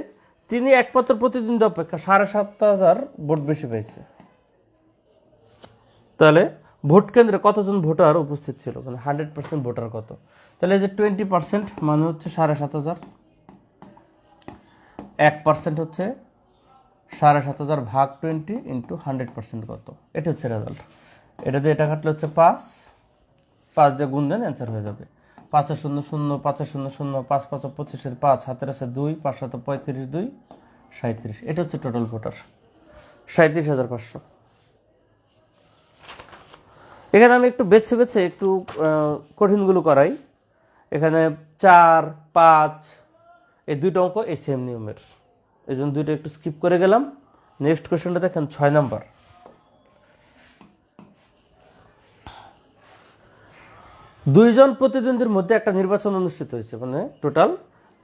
তিনি একমাত্র প্রতিদ্বন্দ্বী অপেক্ষা 7,500 ভোট বেশি পেয়েছে। তাহলে ভোট কেন্দ্রে কতজন ভোটার উপস্থিত ছিল, মানে 100% ভোটার কত? তাহলে এই যে 20% মানে হচ্ছে 7,500, 1% হচ্ছে 7,500 ভাগ 20 ইন্টু 100% কত? এটা হচ্ছে রেজাল্ট। এটা দিয়ে এটা কাটলে হচ্ছে 5 দিয়ে গুণ দেন, অ্যান্সার হয়ে যাবে। 5 0 0, 5 0 0, 5 5 25, 5 হাতের আছে 2, 5 7 35, 2 37। এটা হচ্ছে টোটাল ভোটার 37,500। এখানে আমি একটু বেছে বেছে একটু কঠিনগুলো করাই। এখানে 4 5 এই দুইটা অঙ্ক এই সেম নিয়মের, এই জন্য দুইটা একটু স্কিপ করে গেলাম। নেক্সট কোয়েশ্চনটা দেখেন 6 নাম্বার। দুইজন প্রতিদ্বন্দ্বীর মধ্যে একটা নির্বাচন অনুষ্ঠিত হয়েছে, মানে টোটাল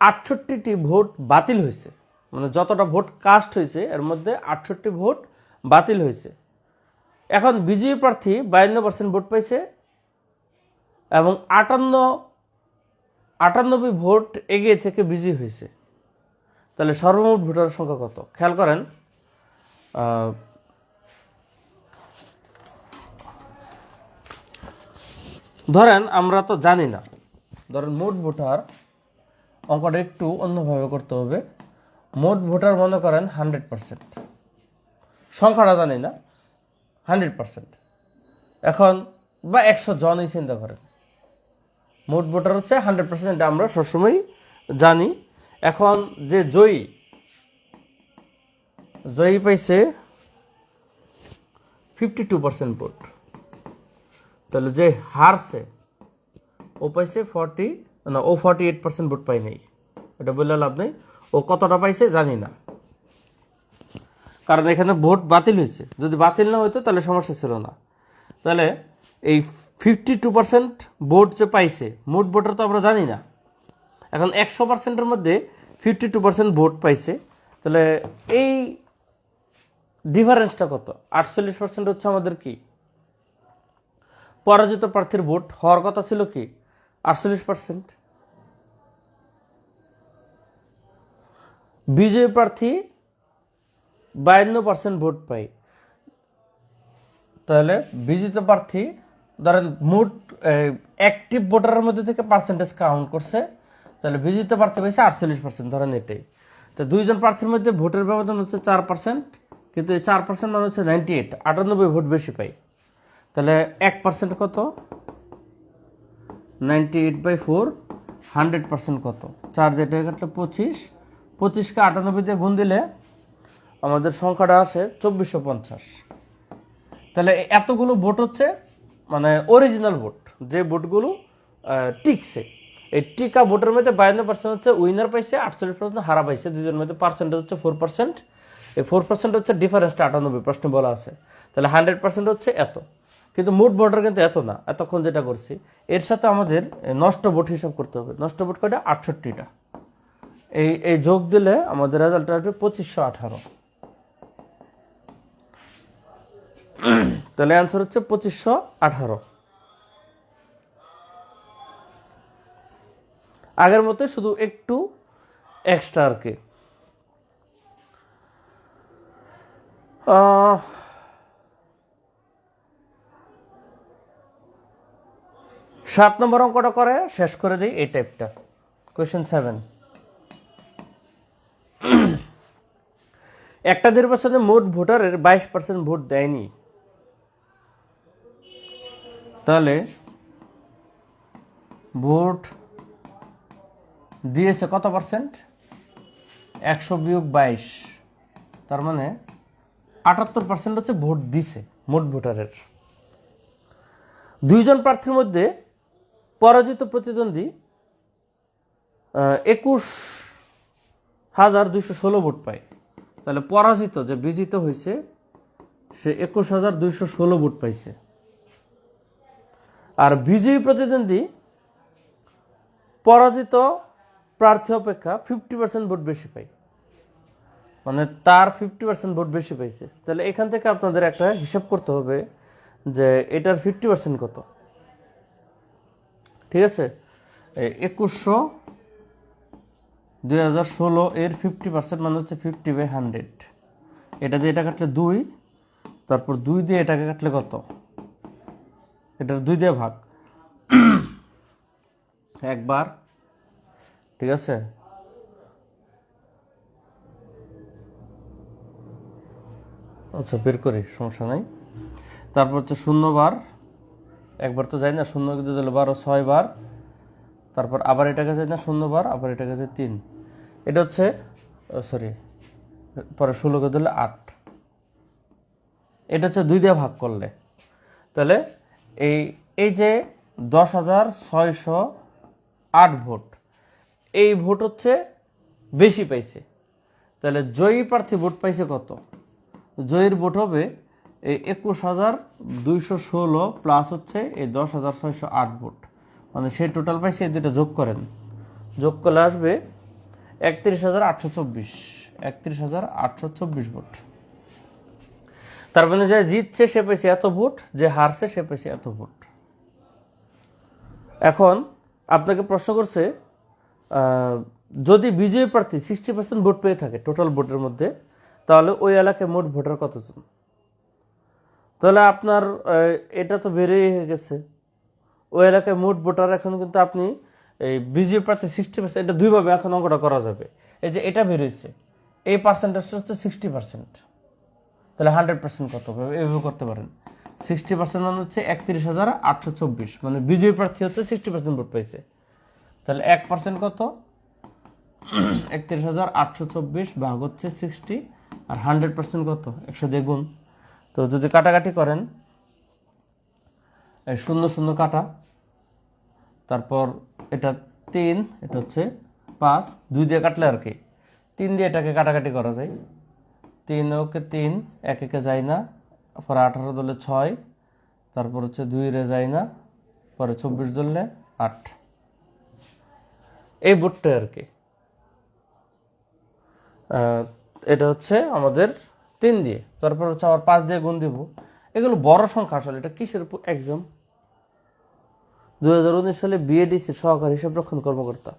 68টি ভোট বাতিল হয়েছে। মানে যতটা ভোট কাস্ট হয়েছে এর মধ্যে 68টি ভোট বাতিল হয়েছে। এখন বিজয়ী প্রার্থী 52% ভোট পাইছে এবং 98 ভোট এগিয়ে থেকে বিজয়ী হয়েছে। তাহলে সর্বমোট ভোটারের সংখ্যা কত? খেয়াল করেন, ধরেন আমরা তো জানি না, ধরেন মোট ভোটার, অঙ্কটা একটু অন্যভাবে করতে হবে। মোট ভোটার মনে করেন 100%, সংখ্যাটা জানি না, 100%। এখন বা 100 জনই চিন্তা করেন, মোট ভোটার হচ্ছে 100%, আমরা সবসময় জানি। এখন যে জয়ী পাইছে 52% ভোট, তাহলে যে হারছে ও পাইছে 48% ভোট পাই নাই। এটা বললে লাভ নেই, ও কতটা পাইছে জানি না, কারণ এখানে ভোট বাতিল হয়েছে। যদি বাতিল না হইতো তাহলে সমস্যা ছিল না। তাহলে এই 52% ভোট যে পাইছে, মোট ভোটার তো আমরা জানি না। এখন 100%-এর মধ্যে 52% ভোট পাইছে, তাহলে এই ডিফারেন্সটা কত? 48% হচ্ছে আমাদের কি পরাজিত প্রার্থীর ভোট হওয়ার কথা ছিল কি 48%। বিজয়ী প্রার্থী 52% ভোট পাই, তাহলে বিজিত প্রার্থী ধরেন মোট অ্যাক্টিভ ভোটারের মধ্যে থেকে পার্সেন্টেজ কাউন্ট করছে, তাহলে বিজিত প্রার্থী পাইছে 48%, ধরেন এটাই। তো দুইজন প্রার্থীর মধ্যে ভোটের ব্যবধান হচ্ছে 4%, কিন্তু এই 4% মানে হচ্ছে 98 ভোট বেশি পাই। তাহলে 1% কত? 98/4, 100% কত? 4 দিয়ে কাটলে 25, 25কে 98 দিয়ে গুণ দিলে আমাদের সংখ্যাটা আসে 2450। তাহলে এতগুলো ভোট হচ্ছে মানে অরিজিনাল ভোট, যে ভোটগুলো টিকছে। এই টিকা ভোটের মধ্যে 52% হচ্ছে উইনার পাইছে, 48% হারা পাইছে। দুজনের মধ্যে পার্সেন্টেজ হচ্ছে 4%। এই 4% হচ্ছে ডিফারেন্সটা 98 প্রশ্ন বলা আছে। তাহলে 100% হচ্ছে এত, কিন্তু মোট ভোটার কিন্তু এত না। এতক্ষণ যেটা করছি এর সাথে আমাদের নষ্ট ভোট হিসাব করতে হবে। নষ্ট ভোট কয়টা? 68টা। এই যোগ দিলে আমাদের রেজাল্ট আসবে 2518। তাহলে অ্যান্সার হচ্ছে 2518। আগের মতো শুধু একটু এক্সট্রা আর কি। 7 নম্বর অঙ্কটা করে শেষ করে দিই এই টাইপটা। কোয়েশ্চেন 7, একটা নির্বাচনে মোট ভোটারের 22% ভোট দেয়নি, তাহলে ভোট দিয়েছে কত পার্সেন্ট? 100 বিয়োগ 22, তার মানে 78% হচ্ছে ভোট দিছে মোট ভোটারের। 2 জন প্রার্থীর মধ্যে পরাজিত প্রতিদ্বন্দ্বী 21,216 ভোট পায়। তাহলে পরাজিত যে বিজিত হয়েছে সে 21,216 ভোট পাইছে। আর বিজয়ী প্রতিদ্বন্দ্বী পরাজিত প্রার্থী অপেক্ষা 50% ভোট বেশি পায়, মানে তার 50% ভোট বেশি পাইছে। তাহলে এখান থেকে আপনাদের একটা হিসাব করতে হবে যে এটার 50% কত। ঠিক আছে, 2100 2016 এর 50% মানে হচ্ছে 50/100। এটা দিয়ে এটা কাটলে 2, তারপর 2 দিয়ে এটাকে কাটলে কত? এটার 2 দিয়ে ভাগ একবার। ঠিক আছে, আচ্ছা বের করি, সমস্যা নাই। তারপর হচ্ছে 0 বার, একবার তো যাই না, 0 কিন্তু দিলে 12, 6 বার, তারপর আবার এটাকে যাই না 0 বার, আবার এটাকে যায় 3। এটা হচ্ছে সরি, পরে 16কে দিলে 8। এটা হচ্ছে 2 দিয়ে ভাগ করলে। তাহলে এই যে 10,608 ভোট, এই ভোট হচ্ছে বেশি পাইছে। তাহলে জয়ী প্রার্থী ভোট পাইছে কত? জয়ীর ভোট হবে এই 21,216 প্লাস হচ্ছে এই 10,608 ভোট, মানে সেই টোটাল পাইছে। এই দুটো যোগ করেন, যোগ করলে আসবে 31,824, 31,824 ভোট। তার মানে যে জিতছে সে পেয়েছে এত ভোট, যে হারছে সে পেয়েছে এত ভোট। এখন আপনাকে প্রশ্ন করছে যদি বিজয়ী প্রার্থী 60% ভোট পেয়ে থাকে টোটাল ভোটের মধ্যে, তাহলে ওই এলাকায় মোট ভোটার কতজন? তাহলে আপনার এটা তো বেড়েই হয়ে গেছে, ওই এলাকায় মোট ভোটার। এখন কিন্তু আপনি এই বিজেপি প্রার্থী 60%, এটা দুইভাবে এখন অঙ্কটা করা যাবে। এই যে এটা বেরোইছে, এই পার্সেন্টেজটা হচ্ছে 60%, তাহলে 100% কত এভাবে করতে পারেন। 60% মানে হচ্ছে 31,824, মানে বিজেপি প্রার্থী হচ্ছে 60% ভোট পাইছে। তাহলে 1% কত? 31,824 ভাগ হচ্ছে 60, আর 100% কত? 100 দিয়ে গুণ। তো যদি কাটাকাটি করেন, 0 0 কাটা, তারপর এটা 3, এটা হচ্ছে 5, 2 দিয়ে কাটলে আর কি 3 দিয়ে এটাকে কাটাকাটি করা যায়। 3 ওকে 3, 1 একে যায় না, পরে 18 ধরলে 6, তারপর হচ্ছে 2 রে যায় না, পরে 24 ধরলে 8। এই ভোটটা আর কি, এটা হচ্ছে আমাদের 3 দিয়ে, তারপর হচ্ছে আবার 5 দিয়ে গুণ দিব। এগুলো বড় সংখ্যা। আসলে এটা কিসের উপর এক্সাম? 2019 সালে বিএডিসি সহকারী হিসাবরক্ষণ কর্মকর্তা।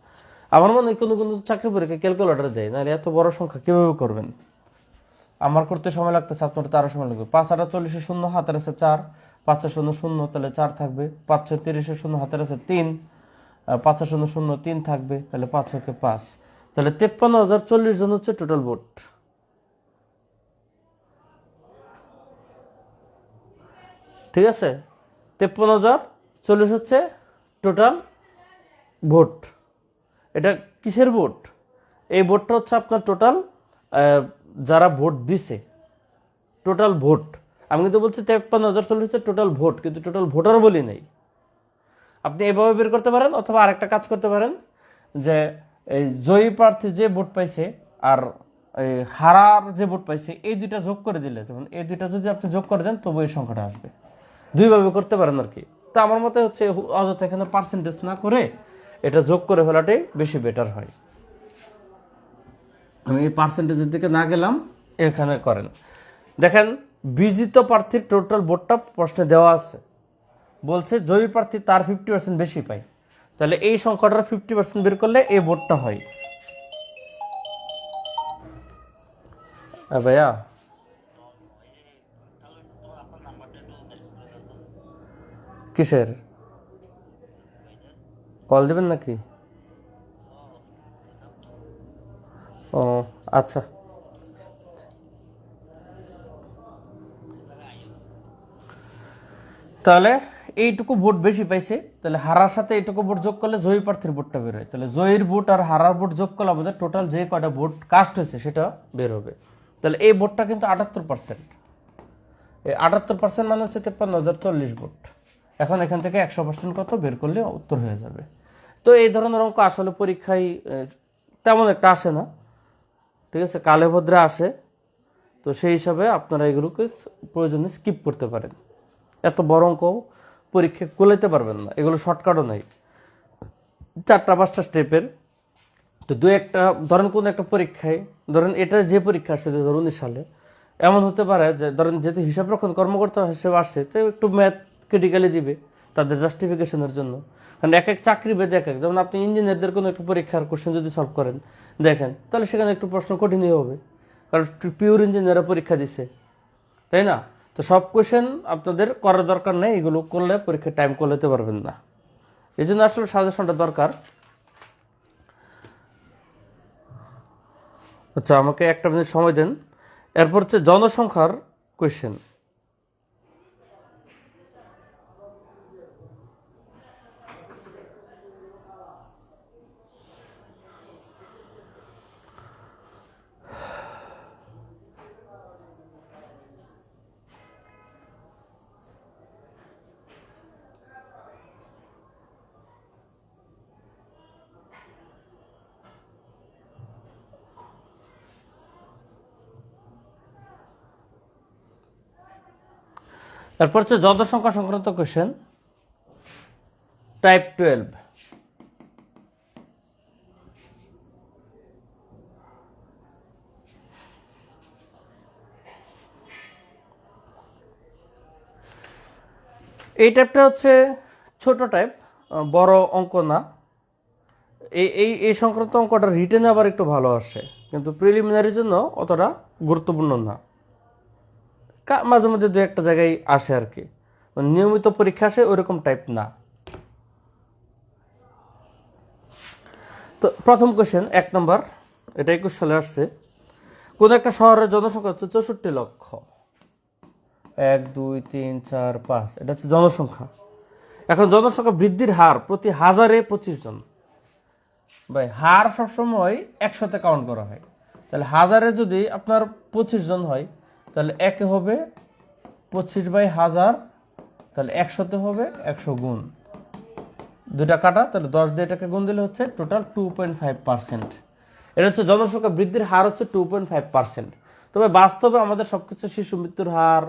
আমার মনে হয় কোনো কোনো চাকরি পরীক্ষা ক্যালকুলেটর দেয়, নাহলে এত বড় সংখ্যা কিভাবে করবেন? আমার করতে সময় লাগতেছে, আপনার তো আরো সময় লাগবে। 5 আর 40 0, হাতের আছে 4, 5 0 0, তাহলে 4 থাকবে। 5 30 0, হাতের আছে 3, 5 0 0, 3 থাকবে, তাহলে 5 কে 5, তাহলে 53,040 জন হচ্ছে টোটাল ভোট। ঠিক আছে, 53,040 হচ্ছে টোটাল ভোট। এটা কিসের ভোট? এই ভোটটা হচ্ছে আপনার টোটাল যারা ভোট দিছে, টোটাল ভোট। আমি কিন্তু বলছি 53,040 হচ্ছে টোটাল ভোট, কিন্তু টোটাল ভোটার বলি নাই। আপনি এভাবে বের করতে পারেন, অথবা আরেকটা কাজ করতে পারেন যে এই জয়ী প্রার্থী যে ভোট পাইছে আর এই হারার যে ভোট পাইছে, এই দুইটা যোগ করে দিলে, যেমন এই দুইটা যদি আপনি যোগ করে দেন তবু এই সংখ্যাটা আসবে। দুইভাবে করতে পারেন আর কি। তো আমার মতে হচ্ছে অযথা এখানে পার্সেন্টেজ না করে এটা যোগ করে ফেলাটাই বেশি বেটার হয়। আমি এই পার্সেন্টেজের দিকে না গেলাম, এখানে করেন। দেখেন বিজিত প্রার্থীর টোটাল ভোটটা প্রশ্নে দেওয়া আছে, বলছে জয়ী প্রার্থী তার 50% বেশি পায়, তাহলে এই সংখ্যাটার 50% বের করলে এই ভোটটা হয়। ভাইয়া কিসের কল দিবেন নাকি? ও আচ্ছা, তাহলে এইটুকু ভোট বেশি পাইছে, তাহলে হারার সাথে এইটুকু ভোট যোগ করলে জয়ী প্রার্থীর ভোটটা বের হয়। তাহলে জয়ীর ভোট আর হারার ভোট যোগ করলে আমাদের টোটাল যে কয়টা ভোট কাস্ট হয়েছে সেটা বের হবে। তাহলে এই ভোটটা কিন্তু 78%। এই 78% মানে হচ্ছে 53,040 ভোট। এখন এখান থেকে 100% কত বের করলে উত্তর হয়ে যাবে। তো এই ধরনের অঙ্ক আসলে পরীক্ষায় তেমন একটা আসে না, ঠিক আছে, কালে ভদ্রে আসে। তো সেই হিসাবে আপনারা এগুলোকে প্রয়োজনে স্কিপ করতে পারেন। এত বড় অঙ্ক পরীক্ষা কোলাইতে পারবেন না, এগুলো শর্টকাটও নাই, 4-5টা স্টেপের। তো দু একটা ধরেন কোন একটা পরীক্ষায়, ধরেন এটা যে পরীক্ষা আসছে 2019 সালে, এমন হতে পারে যে ধরেন যেহেতু হিসাব রক্ষণ কর্মকর্তা হিসেবে আসছে, তো একটু ম্যাথ ক্রিটিক্যালি দিবে তাদের জাস্টিফিকেশনের জন্য। কারণ এক এক চাকরি বেঁধে এক এক, যেমন আপনি ইঞ্জিনিয়ারদের কোনো একটা পরীক্ষার কোশ্চেন যদি সলভ করেন দেখেন, তাহলে সেখানে একটু প্রশ্ন কঠিনই হবে, কারণ পিওর ইঞ্জিনিয়াররা পরীক্ষা দিচ্ছে, তাই না? তো সব কোশ্চেন আপনাদের করার দরকার নেই, এগুলো করলে পরীক্ষার টাইম করতে পারবেন না, এই জন্য আসলে সাজেশনটা দরকার। আচ্ছা, আমাকে একটা মিনিট সময় দেন। এরপর হচ্ছে জনসংখ্যার কোয়েশ্চেন। এরপর হচ্ছে জনসংখ্যা সংক্রান্ত কোয়েশ্চেন, টাইপ 12। এই টাইপটা হচ্ছে ছোট টাইপ, বড় অঙ্ক না। এই সংক্রান্ত অঙ্কটা রিটেনে আবার একটু ভালো আসে, কিন্তু প্রিলিমিনারির জন্য অতটা গুরুত্বপূর্ণ না, মাঝে মধ্যে দু একটা জায়গায় আসে আর কি, নিয়মিত পরীক্ষা আসে ওইরকম টাইপ না। তো প্রথম কোশ্চেন 1 নম্বর, এটা 21 সালে আসছে। কোন একটা শহরের জনসংখ্যা হচ্ছে 64 লক্ষ। 1 2 3 4 5, এটা হচ্ছে জনসংখ্যা। এখন জনসংখ্যা বৃদ্ধির হার প্রতি হাজারে 25 জন। ভাই হার সবসময় 100তে কাউন্ট করা হয়, তাহলে হাজারে যদি আপনার 25 জন হয়, তাহলে একে হবে 25/1000, তাহলে 100তে হবে 100 গুণ, দুটা কাটা, তাহলে 10 দিয়ে এটাকে গুণ দিলে হচ্ছে টোটাল 2.5%। এটা হচ্ছে জনসংখ্যা বৃদ্ধির হার হচ্ছে 2.5%। তবে বাস্তবে আমাদের সবকিছু শিশু মৃত্যুর হার,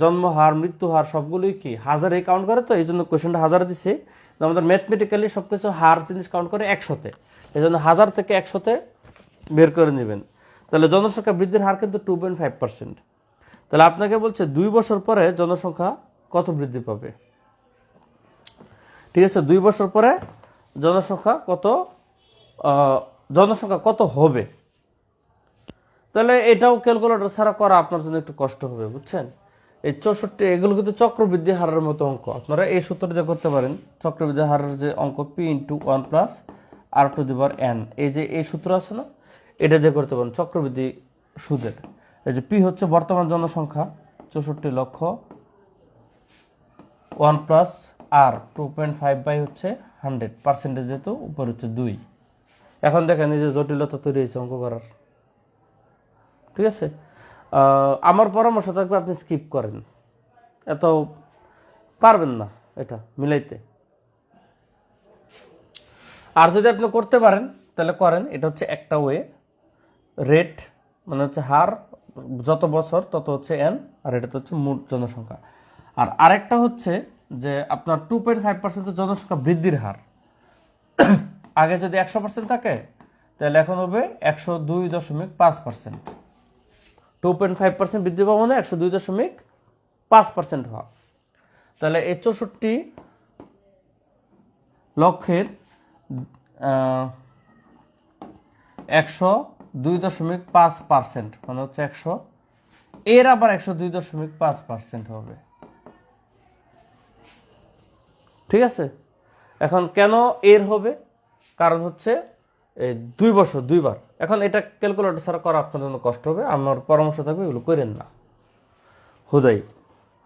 জন্ম হার, মৃত্যু হার সবগুলোই কি হাজারে কাউন্ট করে, তো এই জন্য কোয়েশনটা হাজারে দিছে। আমাদের ম্যাথমেটিক্যালি সবকিছু হার জিনিস কাউন্ট করে 100তে, এই জন্য 1000 থেকে 100তে বের করে নেবেন। তাহলে জনসংখ্যা বৃদ্ধির হার কিন্তু 2.5%। তাহলে আপনাকে বলছে 2 বছর পরে জনসংখ্যা কত বৃদ্ধি পাবে, ঠিক আছে? 2 বছর পরে জনসংখ্যা কত হবে, তাহলে এটাও ক্যালকুলেটর ছাড়া করা আপনার জন্য একটু কষ্ট হবে, বুঝছেন? এই 64 এগুলো কিন্তু চক্রবৃদ্ধি হারের মতো অঙ্ক, আপনারা এই সূত্র দিয়ে করতে পারেন। চক্রবৃদ্ধি হারের যে অঙ্ক P × 1 + r⁴n, এই যে এই সূত্র আছে না, এটা দিয়ে করতে পারেন চক্রবৃদ্ধি সুদের। এই যে P হচ্ছে বর্তমান জনসংখ্যা 64 লক্ষ, 1 + r 2.5 হচ্ছে 100%, যেহেতু উপর হচ্ছে 2। এখন দেখেন এই যে জটিলতা তৈরি হয়েছে অঙ্ক করার, ঠিক আছে? আমার পরামর্শ থাকবে আপনি স্কিপ করেন, এত পারবেন না এটা মিলাইতে। আর যদি আপনি করতে পারেন তাহলে করেন, এটা হচ্ছে একটা ওয়ে। রেট মানে হচ্ছে হার, যত বছর তত হচ্ছে n, আর এটা হচ্ছে মোট জনসংখ্যা। আর আরেকটা হচ্ছে যে আপনার 2.5% জনসংখ্যা বৃদ্ধির হার, আগে যদি 100% থাকে তাহলে এখন হবে 102.5%। 2.5% বৃদ্ধি পাবো মানে 102.5% হওয়া। তাহলে এই 64 লক্ষের 102.5% মানে হচ্ছে 100, এর আবার 102.5% হবে। ঠিক আছে, এখন কেন এর হবে, কারণ হচ্ছে 2 বছর 2 বার। এখন এটা ক্যালকুলেটর ছাড়া করা আপনার জন্য কষ্ট হবে, আমার পরামর্শ থাকবে এগুলো করেন না, হুদাই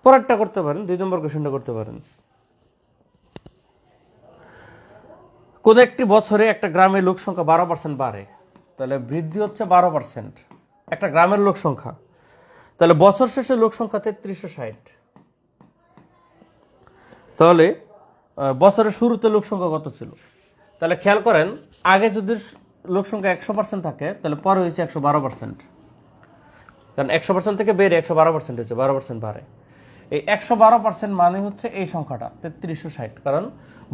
পরেরটা করতে পারেন, 2 নম্বর কোশ্চেনটা করতে পারেন। কোন একটি বছরে একটা গ্রামের লোক সংখ্যা 12% বাড়ে, তাহলে বৃদ্ধি হচ্ছে 12% একটা গ্রামের লোক সংখ্যা। তাহলে বছর শেষে লোক সংখ্যা 3360। তাহলে বছরের শুরুতে লোক সংখ্যা কত ছিল? তাহলে খেয়াল করেন, আগে যদি লোক সংখ্যা 100% থাকে তাহলে পরে হয়েছে 112%, কারণ 100% থেকে বেড়ে 112% হয়েছে, 12% বাড়ে। এই 112% মানে হচ্ছে এই সংখ্যাটা 3360, কারণ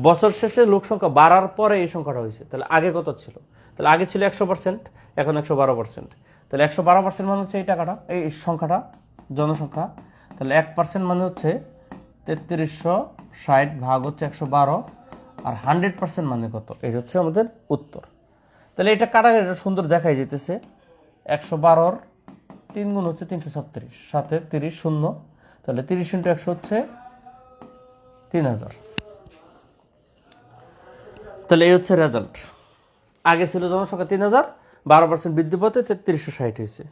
বছর শেষে লোক সংখ্যা বাড়ার পরে এই সংখ্যাটা হয়েছে। তাহলে আগে কত ছিল? তাহলে আগে ছিল 100%, এখন 112%। তাহলে 112% মানে হচ্ছে এই টাকাটা, এই সংখ্যাটা জনসংখ্যা। তাহলে 1% মানে হচ্ছে 3360 ভাগ হচ্ছে 112, আর 100% মানে কত? এই হচ্ছে আমাদের উত্তর। তাহলে এটা কাটাকাটি এটা সুন্দর দেখাই যেতেছে। 112-র 3 গুণ হচ্ছে 336, সাথে 30 শূন্য, তাহলে 30 × 100 হচ্ছে 3000। তাহলে এই হচ্ছে রেজাল্ট। আগে ছিল জনসংখ্যা 3000, 12% বৃদ্ধি পাতে 3360 হয়েছে।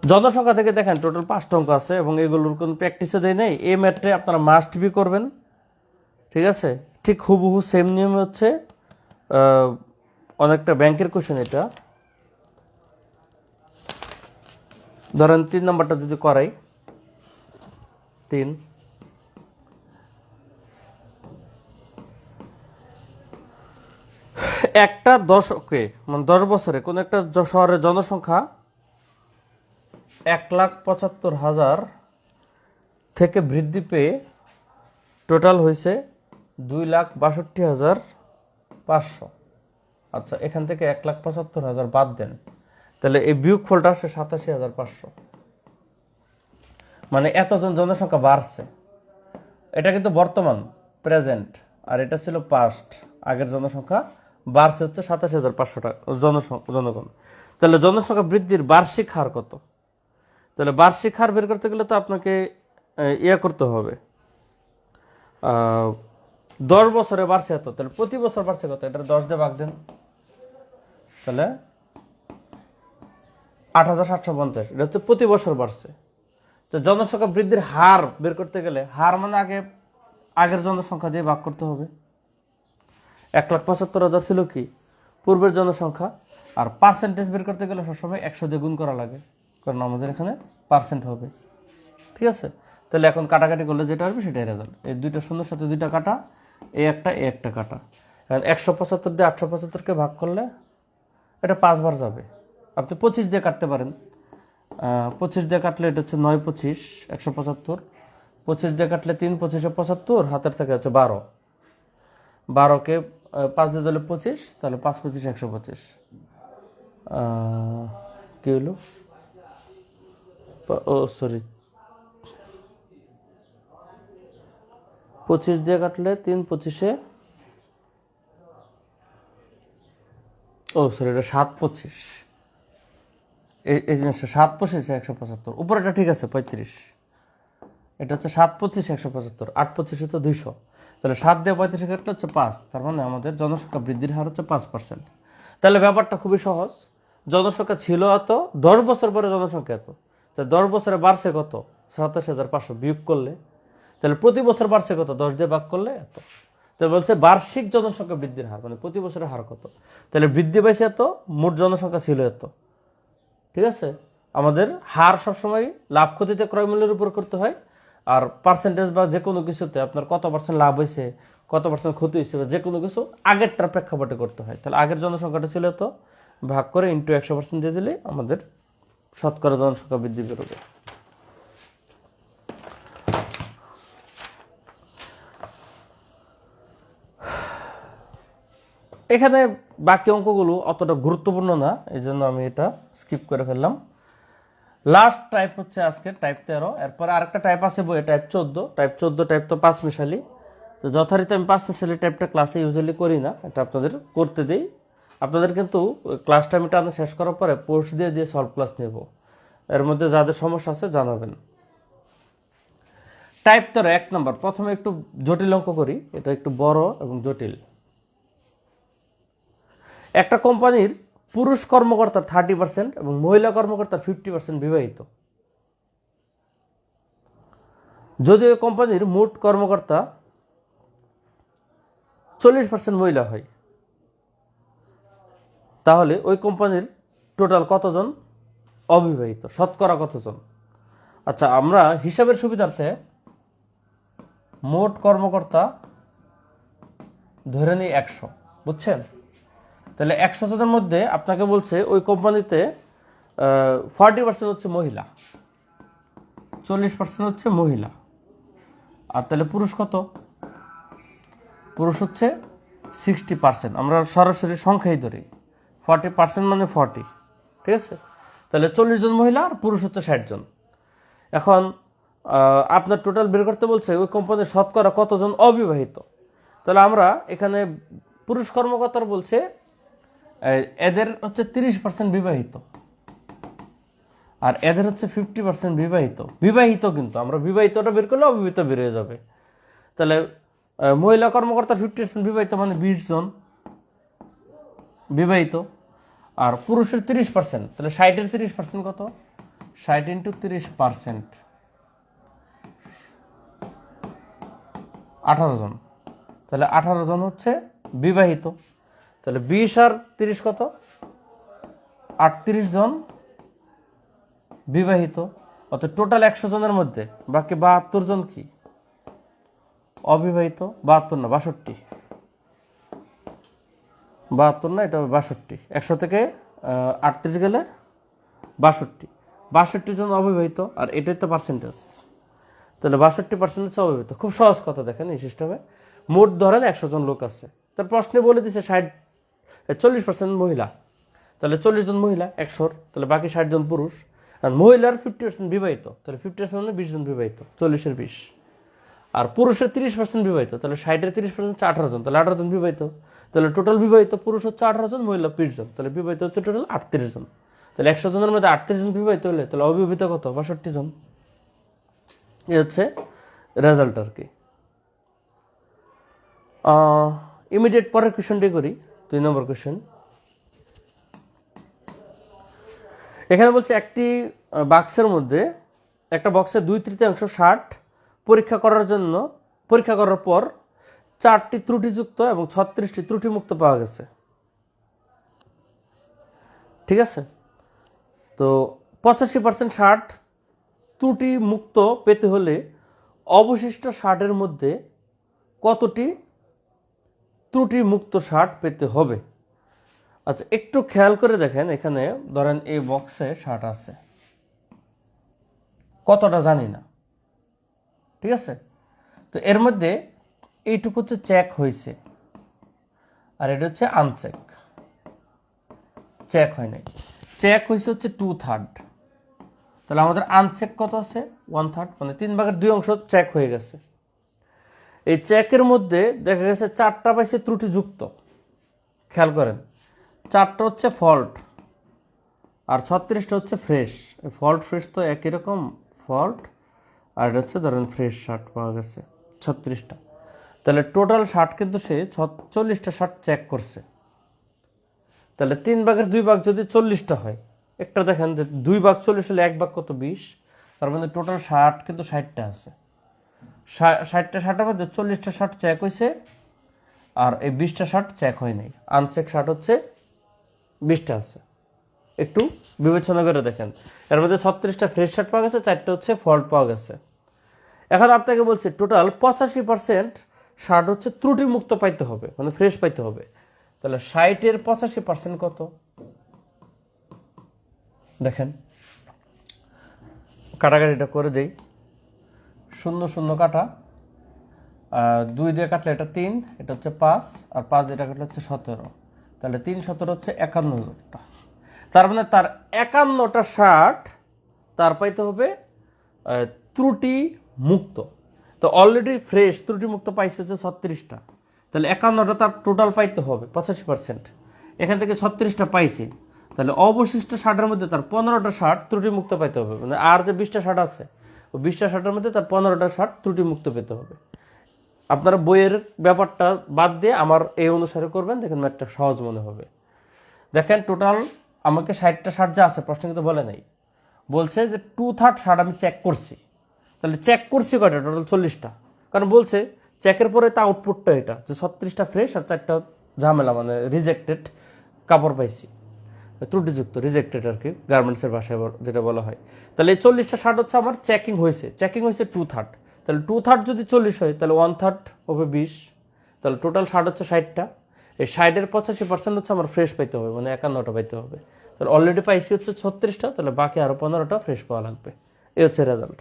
জনসংখ্যা থেকে দেখেন টোটাল 5টা অঙ্ক আছে এবং এগুলোর কোনো প্র্যাকটিসে দেয় নেই। এই ম্যাথে আপনারা মাস্ট বি করবেন, ঠিক আছে? ঠিক হুবহু সেম নিয়মে হচ্ছে অনেকটা ব্যাংকের কোশ্চেন। এটা ধরেন 3 নম্বরটা যদি করাই, 3 একটা দশকে মানে 10 বছরে কোন একটা শহরের জনসংখ্যা 1,75,000 থেকে বৃদ্ধি পেয়ে টোটাল হয়েছে 2,62,500। আচ্ছা, এখান থেকে 1,75,000 বাদ দেন, তাহলে এই বিয়োগফলটা আসে 87,500। মানে এতজন জনসংখ্যা বাড়ছে। এটা কিন্তু বর্তমান প্রেজেন্ট, আর এটা ছিল পাস্ট। আগের জনসংখ্যা বাড়ছে হচ্ছে 87,500 জনগণ। তাহলে জনসংখ্যা বৃদ্ধির বার্ষিক হার কত? তাহলে বার্ষিক হার বের করতে গেলে তো আপনাকে করতে হবে, 10 বছরে বাড়ছে এত, তাহলে প্রতি বছর বাড়ছে কত? এটা 10 দিয়ে ভাগ দেন, তাহলে 8,750। এটা হচ্ছে প্রতি বছর বাড়ছে। তো জনসংখ্যা বৃদ্ধির হার বের করতে গেলে, হার মানে আগের জনসংখ্যা দিয়ে ভাগ করতে হবে। 1,75,000 ছিল কি পূর্বের জনসংখ্যা, আর পার্সেন্টেজ বের করতে গেলে সবসময় 100 দিয়ে গুণ করা লাগে, কারণ আমাদের এখানে পার্সেন্ট হবে। ঠিক আছে, তাহলে এখন কাটাকাটি করলে যেটা হবে সেটাই রেজাল্ট। এই 2টা শূন্যের সাথে 2টা কাটা, এই একটা কাটা। এখন 175 দিয়ে 875-কে ভাগ করলে এটা 5 বার যাবে। আপনি 25 দিয়ে কাটতে পারেন। 25 দিয়ে কাটলে এটা হচ্ছে 9 25 175। 25 দিয়ে কাটলে 3 25 75, হাতের থেকে হচ্ছে 12। 12কে 5 দিয়ে দিলে 25, তাহলে 5 25 125। কি হলো? ও সরি, 25 দিয়ে কাটলে 3 25-এ, ও সরি, এটা 7 25। এই জিনিসটা 7 25 175, উপরেটা ঠিক আছে 35, এটা হচ্ছে 7 25 175, 8 25 তো 200। তাহলে 7 দিয়ে 35 কাটলে হচ্ছে 5, তার মানে আমাদের জনসংখ্যা বৃদ্ধির হার হচ্ছে 5%। তাহলে ব্যাপারটা খুবই সহজ। জনসংখ্যা ছিল এত, 10 বছর পরে জনসংখ্যা এত, তাহলে 10 বছরে বাড়ছে কত? 27,500 বিয়োগ করলে, তাহলে প্রতি বছর বাড়ছে কত? 10 দিয়ে ভাগ করলে এত। তো বলছে বার্ষিক জনসংখ্যা বৃদ্ধির হার, মানে প্রতি বছরের হার কত? তাহলে বৃদ্ধি পাইছে এত, মোট জনসংখ্যা ছিল এত। ঠিক আছে, আমাদের হার সবসময় লাভ ক্ষতিতে ক্রয় মূল্যের উপর করতে হয়, আর পার্সেন্টেজ বা যে কোনো কিছুতে আপনার কত পার্সেন্ট লাভ হয়েছে, কত পার্সেন্ট ক্ষতি হয়েছে, বা যে কোনো কিছু আগেরটার প্রেক্ষাপটে করতে হয়। তাহলে আগের জনসংখ্যাটা ছিল এত, ভাগ করে ইন্টু 100% দিয়ে দিলে আমাদের শতকরা জনসংখ্যা বৃদ্ধি বেরোবে। এখানে বাকি অঙ্কগুলো অতটা গুরুত্বপূর্ণ না, এই জন্য আমি এটা স্কিপ করে ফেললাম। লাস্ট টাইপ হচ্ছে আজকে টাইপ 13। এরপরে আরেকটা টাইপ আছে বইয়ে, টাইপ 14। টাইপ তো 5 মিশালি। তো যথারীতি আমি 5 মিশালি টাইপটা ক্লাসে ইউজুয়ালি করি না, এটা আপনাদের করতে দিই। আপনাদের কিন্তু ক্লাসটা আমি টানা শেষ করার পরে পোস্ট দিয়ে দিয়ে সলভ ক্লাস নেব। এর মধ্যে যাদের সমস্যা আছে জানাবেন। টাইপ 13 1 নম্বর। প্রথমে একটু জটিল অঙ্ক করি, এটা একটু বড় এবং জটিল। একটা কোম্পানির পুরুষ কর্মকর্তা 30% এবং মহিলা কর্মকর্তা 50% বিবাহিত। যদি ওই কোম্পানির মোট কর্মকর্তা 40% মহিলা হয়, তাহলে ওই কোম্পানির টোটাল কতজন অবিবাহিত, শতকরা কতজন? আচ্ছা, আমরা হিসাবের সুবিধার্থে মোট কর্মকর্তা ধরে নিই 100, বুঝছেন? তাহলে 100 জনের মধ্যে আপনাকে বলছে ওই কোম্পানিতে 40% হচ্ছে মহিলা, 40% হচ্ছে মহিলা। আর তাহলে পুরুষ কত? পুরুষ হচ্ছে 60%। আমরা সরাসরি সংখ্যাই ধরি, 40% মানে 40, ঠিক আছে? তাহলে 40 জন মহিলা আর পুরুষ হচ্ছে 60 জন। এখন আপনার টোটাল বের করতে বলছে ওই কোম্পানির শতকরা কতজন অবিবাহিত। তাহলে আমরা এখানে পুরুষ কর্মকর্তার বলছে এদের হচ্ছে 30% বিবাহিত, আর এদের হচ্ছে 50% বিবাহিত। বিবাহিত, কিন্তু আমরা বিবাহিতটা বের করলে অবিবাহিত বের হয়ে যাবে। তাহলে মহিলা কর্মকর্তা 50% বিবাহিত মানে 20 জন বিবাহিত, আর পুরুষের 30%, তাহলে 60-এর 30% কত? 60 × 30%, 18 জন। তাহলে 18 জন হচ্ছে বিবাহিত। তাহলে 20 আর 30 কত? 38 জন বিবাহিত। অর্থাৎ টোটাল 100 জনের মধ্যে বাকি 72 জন কি অবিবাহিত। 72 না 62, 72 না, এটা 62। 100 থেকে 38 গেলে 62, 62 জন অবিবাহিত, আর এটাই তো পার্সেন্টেজ। তাহলে 62% হচ্ছে অবিবাহিত। খুব সহজ কথা, দেখেন এই সিস্টেমে মোট ধরেন 100 জন লোক আছে, তার প্রশ্নে বলে দিচ্ছে 40% মহিলা। তাহলে 40 জন মহিলা 100, তাহলে বাকি 60 জন পুরুষ। আর মহিলার 50% বিবাহিত, তাহলে 50% মানে 20 জন বিবাহিত, 40-এর 20। আর পুরুষের 30% বিবাহিত, তাহলে 60-এর 30% হচ্ছে 18 জন, তাহলে 18 জন বিবাহিত। তাহলে টোটাল বিবাহিত পুরুষ হচ্ছে 18 জন, মহিলা 20 জন, তাহলে বিবাহিত হচ্ছে টোটাল 38 জন। তাহলে 100 জনের মধ্যে 38 জন বিবাহিত হলে তাহলে অবিবাহিত কত? 62 জন। এই হচ্ছে রেজাল্ট আর কি। ইমিডিয়েট পরের কোয়েশ্চেনটি করি, 2 নম্বর কোয়েশ্চেন। এখানে বলছে একটি বাক্সের মধ্যে, একটা বক্সে 2/3 60 পরীক্ষা করার পর 4টি ত্রুটিযুক্ত এবং 36টি ত্রুটিমুক্ত পাওয়া গেছে, ঠিক আছে? তো 85% 60 ত্রুটি মুক্ত পেতে হলে অবশিষ্ট 60-এর মধ্যে কতটি ত্রুটি মুক্ত 60 পেতে হবে? আচ্ছা, একটু খেয়াল করে দেখেন, এখানে ধরেন এই বক্সে 60 আছে, কতটা জানি না, ঠিক আছে? তো এর মধ্যে এইটুকু হচ্ছে চেক হয়েছে, আর এটা হচ্ছে আনচেক, চেক হয় নাই। চেক হয়েছে হচ্ছে 2/3, তাহলে আমাদের আনচেক কত আছে? 1/3, মানে 3/2 অংশ চেক হয়ে গেছে। এই চেকের মধ্যে দেখা গেছে 4টা পাইছে ত্রুটিযুক্ত। খেয়াল করেন, 4টা হচ্ছে ফল্ট আর 36টা হচ্ছে ফ্রেশ। ফল্ট ফ্রেশ তো একই রকম, ফল্ট আর এটা হচ্ছে ধরেন ফ্রেশ 60 পাওয়া গেছে 36টা। তাহলে টোটাল 60 কিন্তু সে 40টা 60 চেক করছে। তাহলে 3/2 যদি 40টা হয়, একটা দেখেন যে 2/40 হলে 1 ভাগ কত? 20। তার মানে টোটাল 60 কিন্তু 60টা আছে। 60টা 60-এর মধ্যে 40টা 60 চেক হয়েছে, আর এই 20টা 60 চেক হয় নাই। আনচেক 60 হচ্ছে 20টা আছে। একটু বিবেচনা করে দেখেন, এর মধ্যে 36টা ফ্রেশ 60 পাওয়া গেছে, 4টা হচ্ছে ফল্ট পাওয়া গেছে। এখন আপনাকে বলছে টোটাল 85% 60 হচ্ছে ত্রুটি মুক্ত পাইতে হবে, মানে ফ্রেশ পাইতে হবে। তাহলে 60-এর 85% কত? দেখেন, কাটাকাটিটা করে দেই। 0 0 কাটা, 2 দিয়ে কাটলে এটা 3, এটা হচ্ছে 5, আর 5 দিয়ে কাটলে হচ্ছে 17। তাহলে 3 17 হচ্ছে 51টা। তার মানে তার 51টা শার্ট তার পাইতে হবে ত্রুটি মুক্ত। তো অলরেডি ফ্রেশ ত্রুটি মুক্ত পাইছে হচ্ছে 36টা, তাহলে 51টা তার টোটাল পাইতে হবে 85%। এখান থেকে 36টা পাইছে, তাহলে অবশিষ্ট শার্টের মধ্যে তার 15টা শার্ট ত্রুটি মুক্ত পাইতে হবে। মানে আর যে 20টা শার্ট আছে, ওই 20টা শার্টের মধ্যে তার 15টা শার্ট ত্রুটি মুক্ত পেতে হবে। আপনারা বইয়ের ব্যাপারটা বাদ দিয়ে আমার এই অনুসারে করবেন, দেখেন ম্যাথটা সহজ মনে হবে। দেখেন টোটাল আমাকে 60টা শার্ট যা আছে, প্রশ্ন কিন্তু বলে নাই, বলছে যে 2/3 শার্ট আমি চেক করছি। তাহলে চেক করছি কয়টা? টোটাল 40টা। কারণ বলছে চেকের পরে তা আউটপুটটা এটা যে 36টা ফ্রেশ আর 4টা ঝামেলা, মানে রিজেক্টেড কাপড় পাইছি, ত্রুটিযুক্ত, রিজেক্টেড আর কি, গার্মেন্টসের ভাষায় যেটা বলা হয়। তাহলে এই 40টা শার্ট হচ্ছে আমার চেকিং হয়েছে 2/3। তাহলে 2/3 যদি 40 হয়, তাহলে 1/3 হবে 20। তাহলে টোটাল শার্ট হচ্ছে 60টা। এই 60-এর 85% হচ্ছে আমার ফ্রেশ পাইতে হবে, মানে 51টা পাইতে হবে। তাহলে অলরেডি পাইছি হচ্ছে 36টা, তাহলে বাকি আরো 15টা ফ্রেশ পাওয়া লাগবে। এই হচ্ছে রেজাল্ট।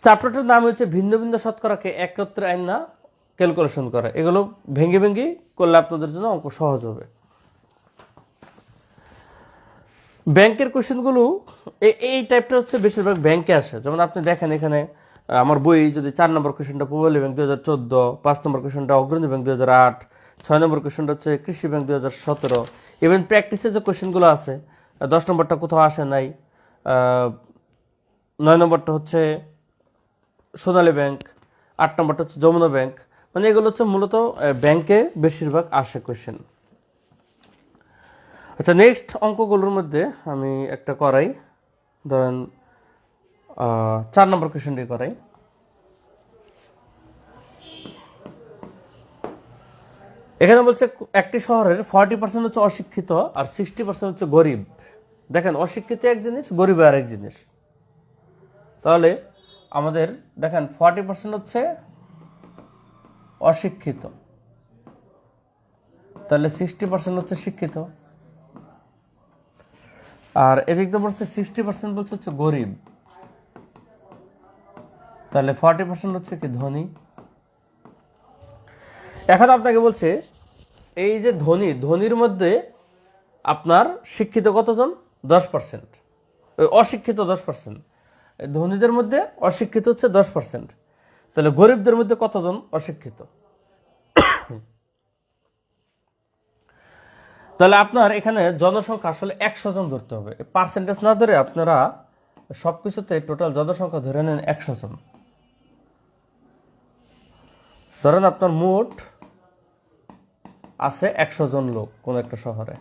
চ্যাপ্টারটার নাম হচ্ছে ভিন্ন ভিন্ন শতকরাকে একত্রে আইনা ক্যালকুলেশন করা। এগুলো ভেঙে ভেঙে করলে আপনাদের জন্য অঙ্ক সহজ হবে। ব্যাংকের কোশ্চেনগুলো এই টাইপটা হচ্ছে বেশিরভাগ ব্যাংকে আসে। যেমন আপনি দেখেন এখানে আমার বই যদি 4 নম্বর কোশ্চেনটা পূবালী ব্যাংক 2014, 5 নম্বর কোশ্চেনটা অগ্রণী ব্যাংক 2008, 6 নম্বর কোশ্চেনটা হচ্ছে কৃষি ব্যাংক 2017। ইভেন প্র্যাকটিসে যে কোশ্চেনগুলো আছে, 10 নম্বরটা কোথাও আসে নাই, 9 নম্বরটা হচ্ছে সোনালী ব্যাংক, 8 নম্বরটা হচ্ছে যমুনা ব্যাংক। মানে এগুলো হচ্ছে মূলত ব্যাংকে বেশিরভাগ আসে কোশ্চেন। আচ্ছা, নেক্সট অঙ্কগুলোর মধ্যে আমি একটা করাই, ধরেন 4 নম্বর কোশ্চেনটি করাই। এখানে বলছে একটি শহরের 40% হচ্ছে অশিক্ষিত আর 60% হচ্ছে গরিব। দেখেন অশিক্ষিত এক জিনিস, গরিব আর এক জিনিস। তাহলে আমাদের দেখেন 40% হচ্ছে অশিক্ষিত, তাহলে 60% হচ্ছে শিক্ষিত। আর এদিক তো বলছে 60% বলছে হচ্ছে গরিব, তাহলে 40% হচ্ছে কি ধনী। এখন আপনাকে বলছে এই যে ধনীর মধ্যে আপনার শিক্ষিত কতজন? 10%, অশিক্ষিত 10%। ধনীদের মধ্যে অশিক্ষিত হচ্ছে 10%, তাহলে গরিবদের মধ্যে কতজন অশিক্ষিত? তাহলে আপনার এখানে জনসংখ্যা আসলে 100 জন ধরতে হবে, পার্সেন্টেজ না ধরে আপনারা সবকিছুতে টোটাল জনসংখ্যা ধরে নেন 100 জন। ধরেন আপনার মোট আছে 100 জন লোক কোন একটা শহরে,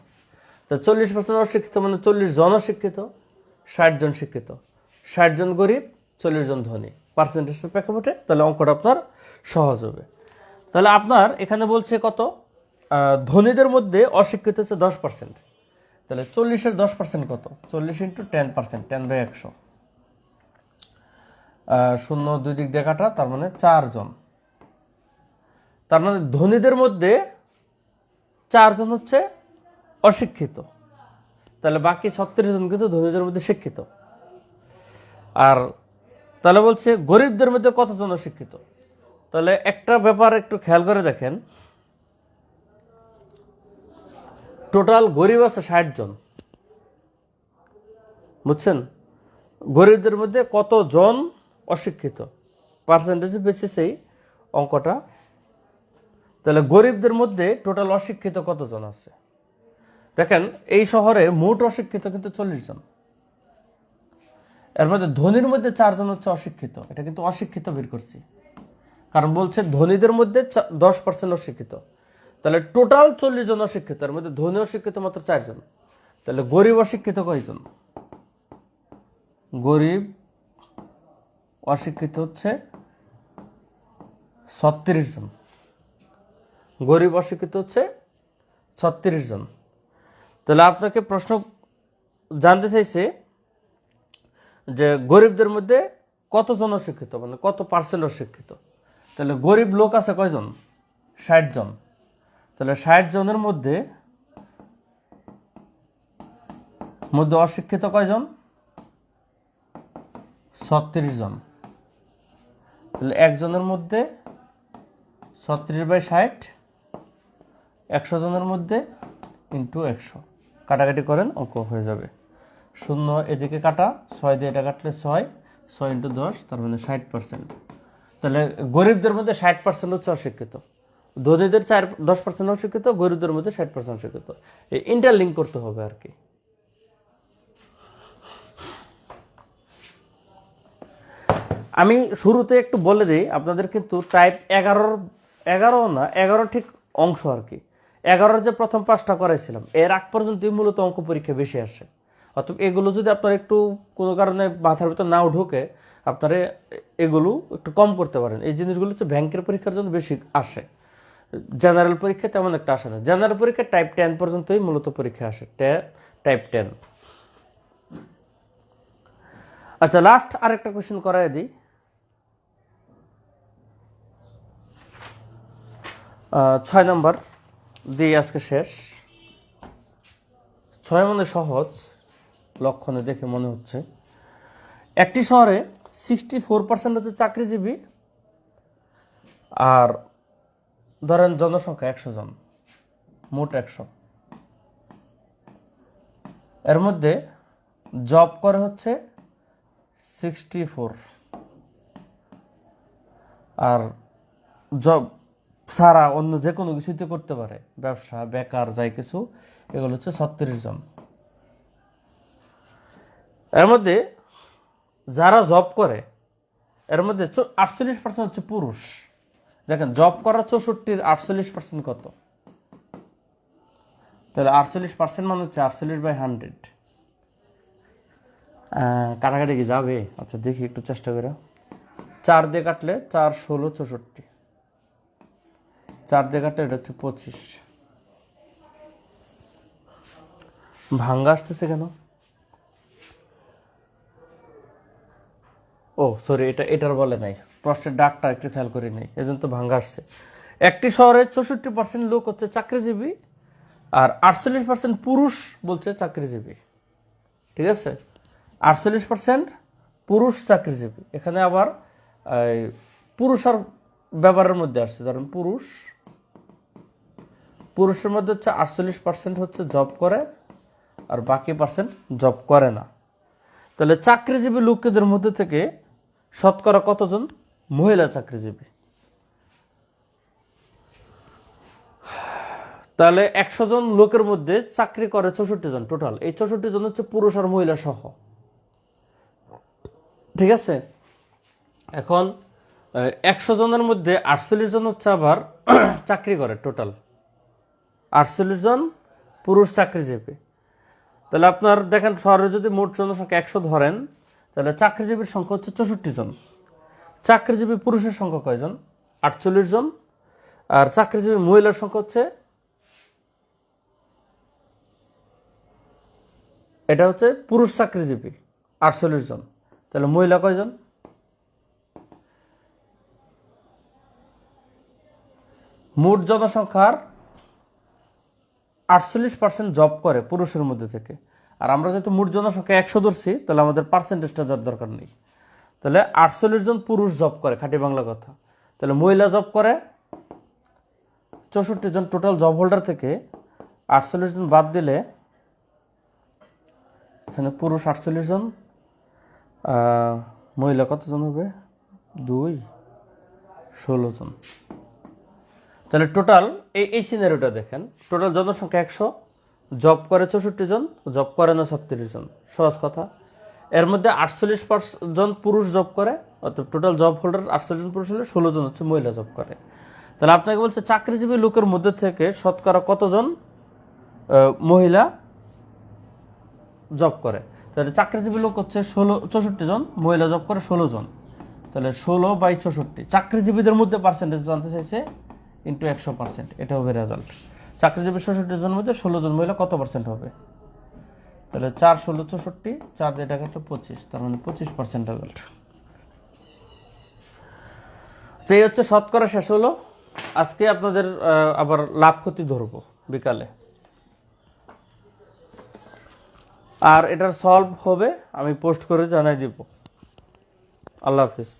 তো 40% অশিক্ষিত, মানে 40 জন অশিক্ষিত, 60 জন শিক্ষিত, 60 জন গরিব, 40 জন ধনী, পার্সেন্টেজের প্রেক্ষাপটে। তাহলে অঙ্কটা আপনার সহজ হবে। তাহলে আপনার এখানে বলছে কত? ধনীদের মধ্যে অশিক্ষিত হচ্ছে 10%, তাহলে 40-এর 10% কত? 40 × 10%, 10/100। 0 2 দিক দিয়ে কাটা, তার মানে 4 জন। তার মানে ধনীদের মধ্যে 4 জন হচ্ছে অশিক্ষিত, তাহলে বাকি 36 জন কিন্তু ধনীদের মধ্যে শিক্ষিত। আর তাহলে বলছে গরিবদের মধ্যে কতজন অশিক্ষিত? তাহলে একটা ব্যাপার একটু খেয়াল করে দেখেন, টোটাল গরিব আছে 60 জন, বুঝছেন? গরিবদের মধ্যে কতজন অশিক্ষিত, পার্সেন্টেজ বেসিসেই অঙ্কটা। তাহলে গরিবদের মধ্যে টোটাল অশিক্ষিত কতজন আছে? দেখেন এই শহরে মোট অশিক্ষিত কিন্তু 40 জন, এর মধ্যে ধনীর মধ্যে 4 জন হচ্ছে অশিক্ষিত। এটা কিন্তু অশিক্ষিত বের করছি, কারণ বলছে ধনীদের মধ্যে 10% অশিক্ষিত, তাহলে টোটাল 40 জন অশিক্ষিত, এর মধ্যে ধনী অশিক্ষিত মাত্র 4 জন। তাহলে গরিব অশিক্ষিত কয়জন? গরিব অশিক্ষিত হচ্ছে 36 জন, গরিব অশিক্ষিত হচ্ছে 36 জন। তাহলে আপনাকে প্রশ্ন জানতে চাইছে যে গরিবদের মধ্যে কতজন অশিক্ষিত, মানে কত পার্সেন্ট অশিক্ষিত। তাহলে গরিব লোক আছে কয়জন? 60 জন। তাহলে 60 জনের মধ্যে অশিক্ষিত কয়জন? 36 জন। তাহলে একজনের মধ্যে 36/60, 100 জনের মধ্যে ইন্টু 100, কাটাকাটি করেন অঙ্ক হয়ে যাবে। 0 এদিকে কাটা, 6 দিয়ে এটা কাটলে 6, 6 ইন্টু 10, তার মানে 60%। তাহলে গরিবদের মধ্যে 60% হচ্ছে অশিক্ষিত, ধনীদের 10% অশিক্ষিত, গরিবদের মধ্যে 60% অশিক্ষিত। এই ইন্টারলিঙ্ক করতে হবে আর কি। আমি শুরুতে একটু বলে দিই আপনাদের, কিন্তু টাইপ 11 ঠিক অংশ আর কি। 11 যে প্রথম 5টা করাইছিলাম, এর আগ পর্যন্তই মূলত অঙ্ক পরীক্ষা বেশি আসে। অর্থাৎ এগুলো যদি আপনার একটু কোনো কারণে মাথার ভিতর নাও ঢোকে, আপনারা এগুলো একটু কম করতে পারেন। এই জিনিসগুলো হচ্ছে ব্যাংকের পরীক্ষার জন্য বেশি আসে, জেনারেল পরীক্ষা তেমন একটা আসে না। জেনারেল পরীক্ষা টাইপ 10 পর্যন্তই মূলত পরীক্ষা আসে, টাইপ 10। আচ্ছা, লাস্ট আরেকটা কোয়েশ্চেন করাই দিই। 6 নম্বর দিয়ে আজকে শেষ। 6 মনে সহজ, লক্ষণে দেখে মনে হচ্ছে। একটি শহরে 64% হচ্ছে চাকরিজীবী, আর ধরেন জনসংখ্যা 100 জন, মোট 100। এর মধ্যে জব করে হচ্ছে 64, আর জব ছাড়া অন্য যে কোনো কিছুতে করতে পারে, ব্যবসা, বেকার, যাই কিছু, এগুলো হচ্ছে 36 জন। এর মধ্যে যারা জব করে এর মধ্যে 48% হচ্ছে পুরুষ। দেখেন, জব করা 64, 48% কত? তাহলে 48% মানে হচ্ছে 48/100। কাটাকাটি কি যাবে? আচ্ছা দেখি একটু চেষ্টা করে। 4 দিয়ে কাটলে 4, 16, 64, 4 দিয়ে কাটলে এটা হচ্ছে 25। ভাঙ্গা আসতেছে কেন? ও সরি, এটার বলে নাই, প্রশ্নের ডাকটা একটু খেয়াল করি নাই, এজন্য তো ভাঙ্গা আসছে। একটি শহরে 64% লোক হচ্ছে চাকরিজীবী, আর 48% পুরুষ বলছে চাকরিজীবী। ঠিক আছে, 48% পুরুষ চাকরিজীবী। এখানে আবার পুরুষ আর ব্যবহারের মধ্যে আসছে। ধরেন পুরুষের মধ্যে হচ্ছে 48% হচ্ছে জব করে, আর বাকি পার্সেন্ট জব করে না। তাহলে চাকরিজীবী লোকেদের মধ্যে থেকে শতকরা কতজন মহিলা চাকরিজীবী? তাহলে 100 জন লোকের মধ্যে চাকরি করে 64 জন টোটাল। এই 64 জন হচ্ছে পুরুষ আর মহিলা সহ। ঠিক আছে, এখন 100 জনের মধ্যে 48 জন হচ্ছে আবার চাকরি করে, টোটাল 48 জন পুরুষ চাকরিজীবী। তাহলে আপনার দেখেন, শহরে যদি মোট জনসংখ্যা 100 ধরেন, তাহলে চাকরিজীবীর সংখ্যা হচ্ছে 64 জন। চাকরিজীবী পুরুষের সংখ্যা কয়জন? 48 জন। আর চাকরিজীবী মহিলার সংখ্যা হচ্ছে, এটা হচ্ছে পুরুষ চাকরিজীবী 48 জন। তাহলে মহিলা কয়জন? মোট জনসংখ্যার 48% জব করে পুরুষের মধ্যে থেকে। আর আমরা যেহেতু মোট জনসংখ্যা 100 ধরছি, তাহলে আমাদের পার্সেন্টেজটা দেওয়ার দরকার নেই। তাহলে 48 জন পুরুষ জব করে, খাঁটি বাংলা কথা। তাহলে মহিলা জব করে 64 জন। টোটাল জব হোল্ডার থেকে 48 জন বাদ দিলে এখানে পুরুষ 48 জন, মহিলা কতজন হবে? 2, 16 জন। তাহলে টোটাল এই সিনারিওটা দেখেন, টোটাল জনসংখ্যা 100, জব করে 64 জন, জব করে না 36 জন। সহজ কথা। এর মধ্যে 48 জন পুরুষ জব করে, অর্থাৎ টোটাল জব হোল্ডার 48 জন পুরুষ হলে 16 জন হচ্ছে মহিলা জব করে। তাহলে আপনাকে বলছে চাকরিজীবী লোকের মধ্যে থেকে শতকরা কতজন মহিলা জব করে? তাহলে চাকরিজীবী লোক হচ্ছে 64 জন, মহিলা জব করে 16 জন। তাহলে 16/64। চাকরিজীবীদের মধ্যে পার্সেন্টেজ জানতে চাইছে, ইন্টু 100%, এটা হবে রেজাল্ট। চাকরিজীবী 66 জনের মধ্যে 16 জন মহিলা কত পার্সেন্ট হবে? তাহলে 4, 16, 64, 4 দিয়ে টাকা 25, তার মানে 25% রেজাল্ট। এই হচ্ছে শতকরা শেষ হলো। আজকে আপনাদের আবার লাভ ক্ষতি ধরবো বিকালে, আর এটার সলভ হবে আমি পোস্ট করে জানাই দিব। আল্লাহ হাফিজ।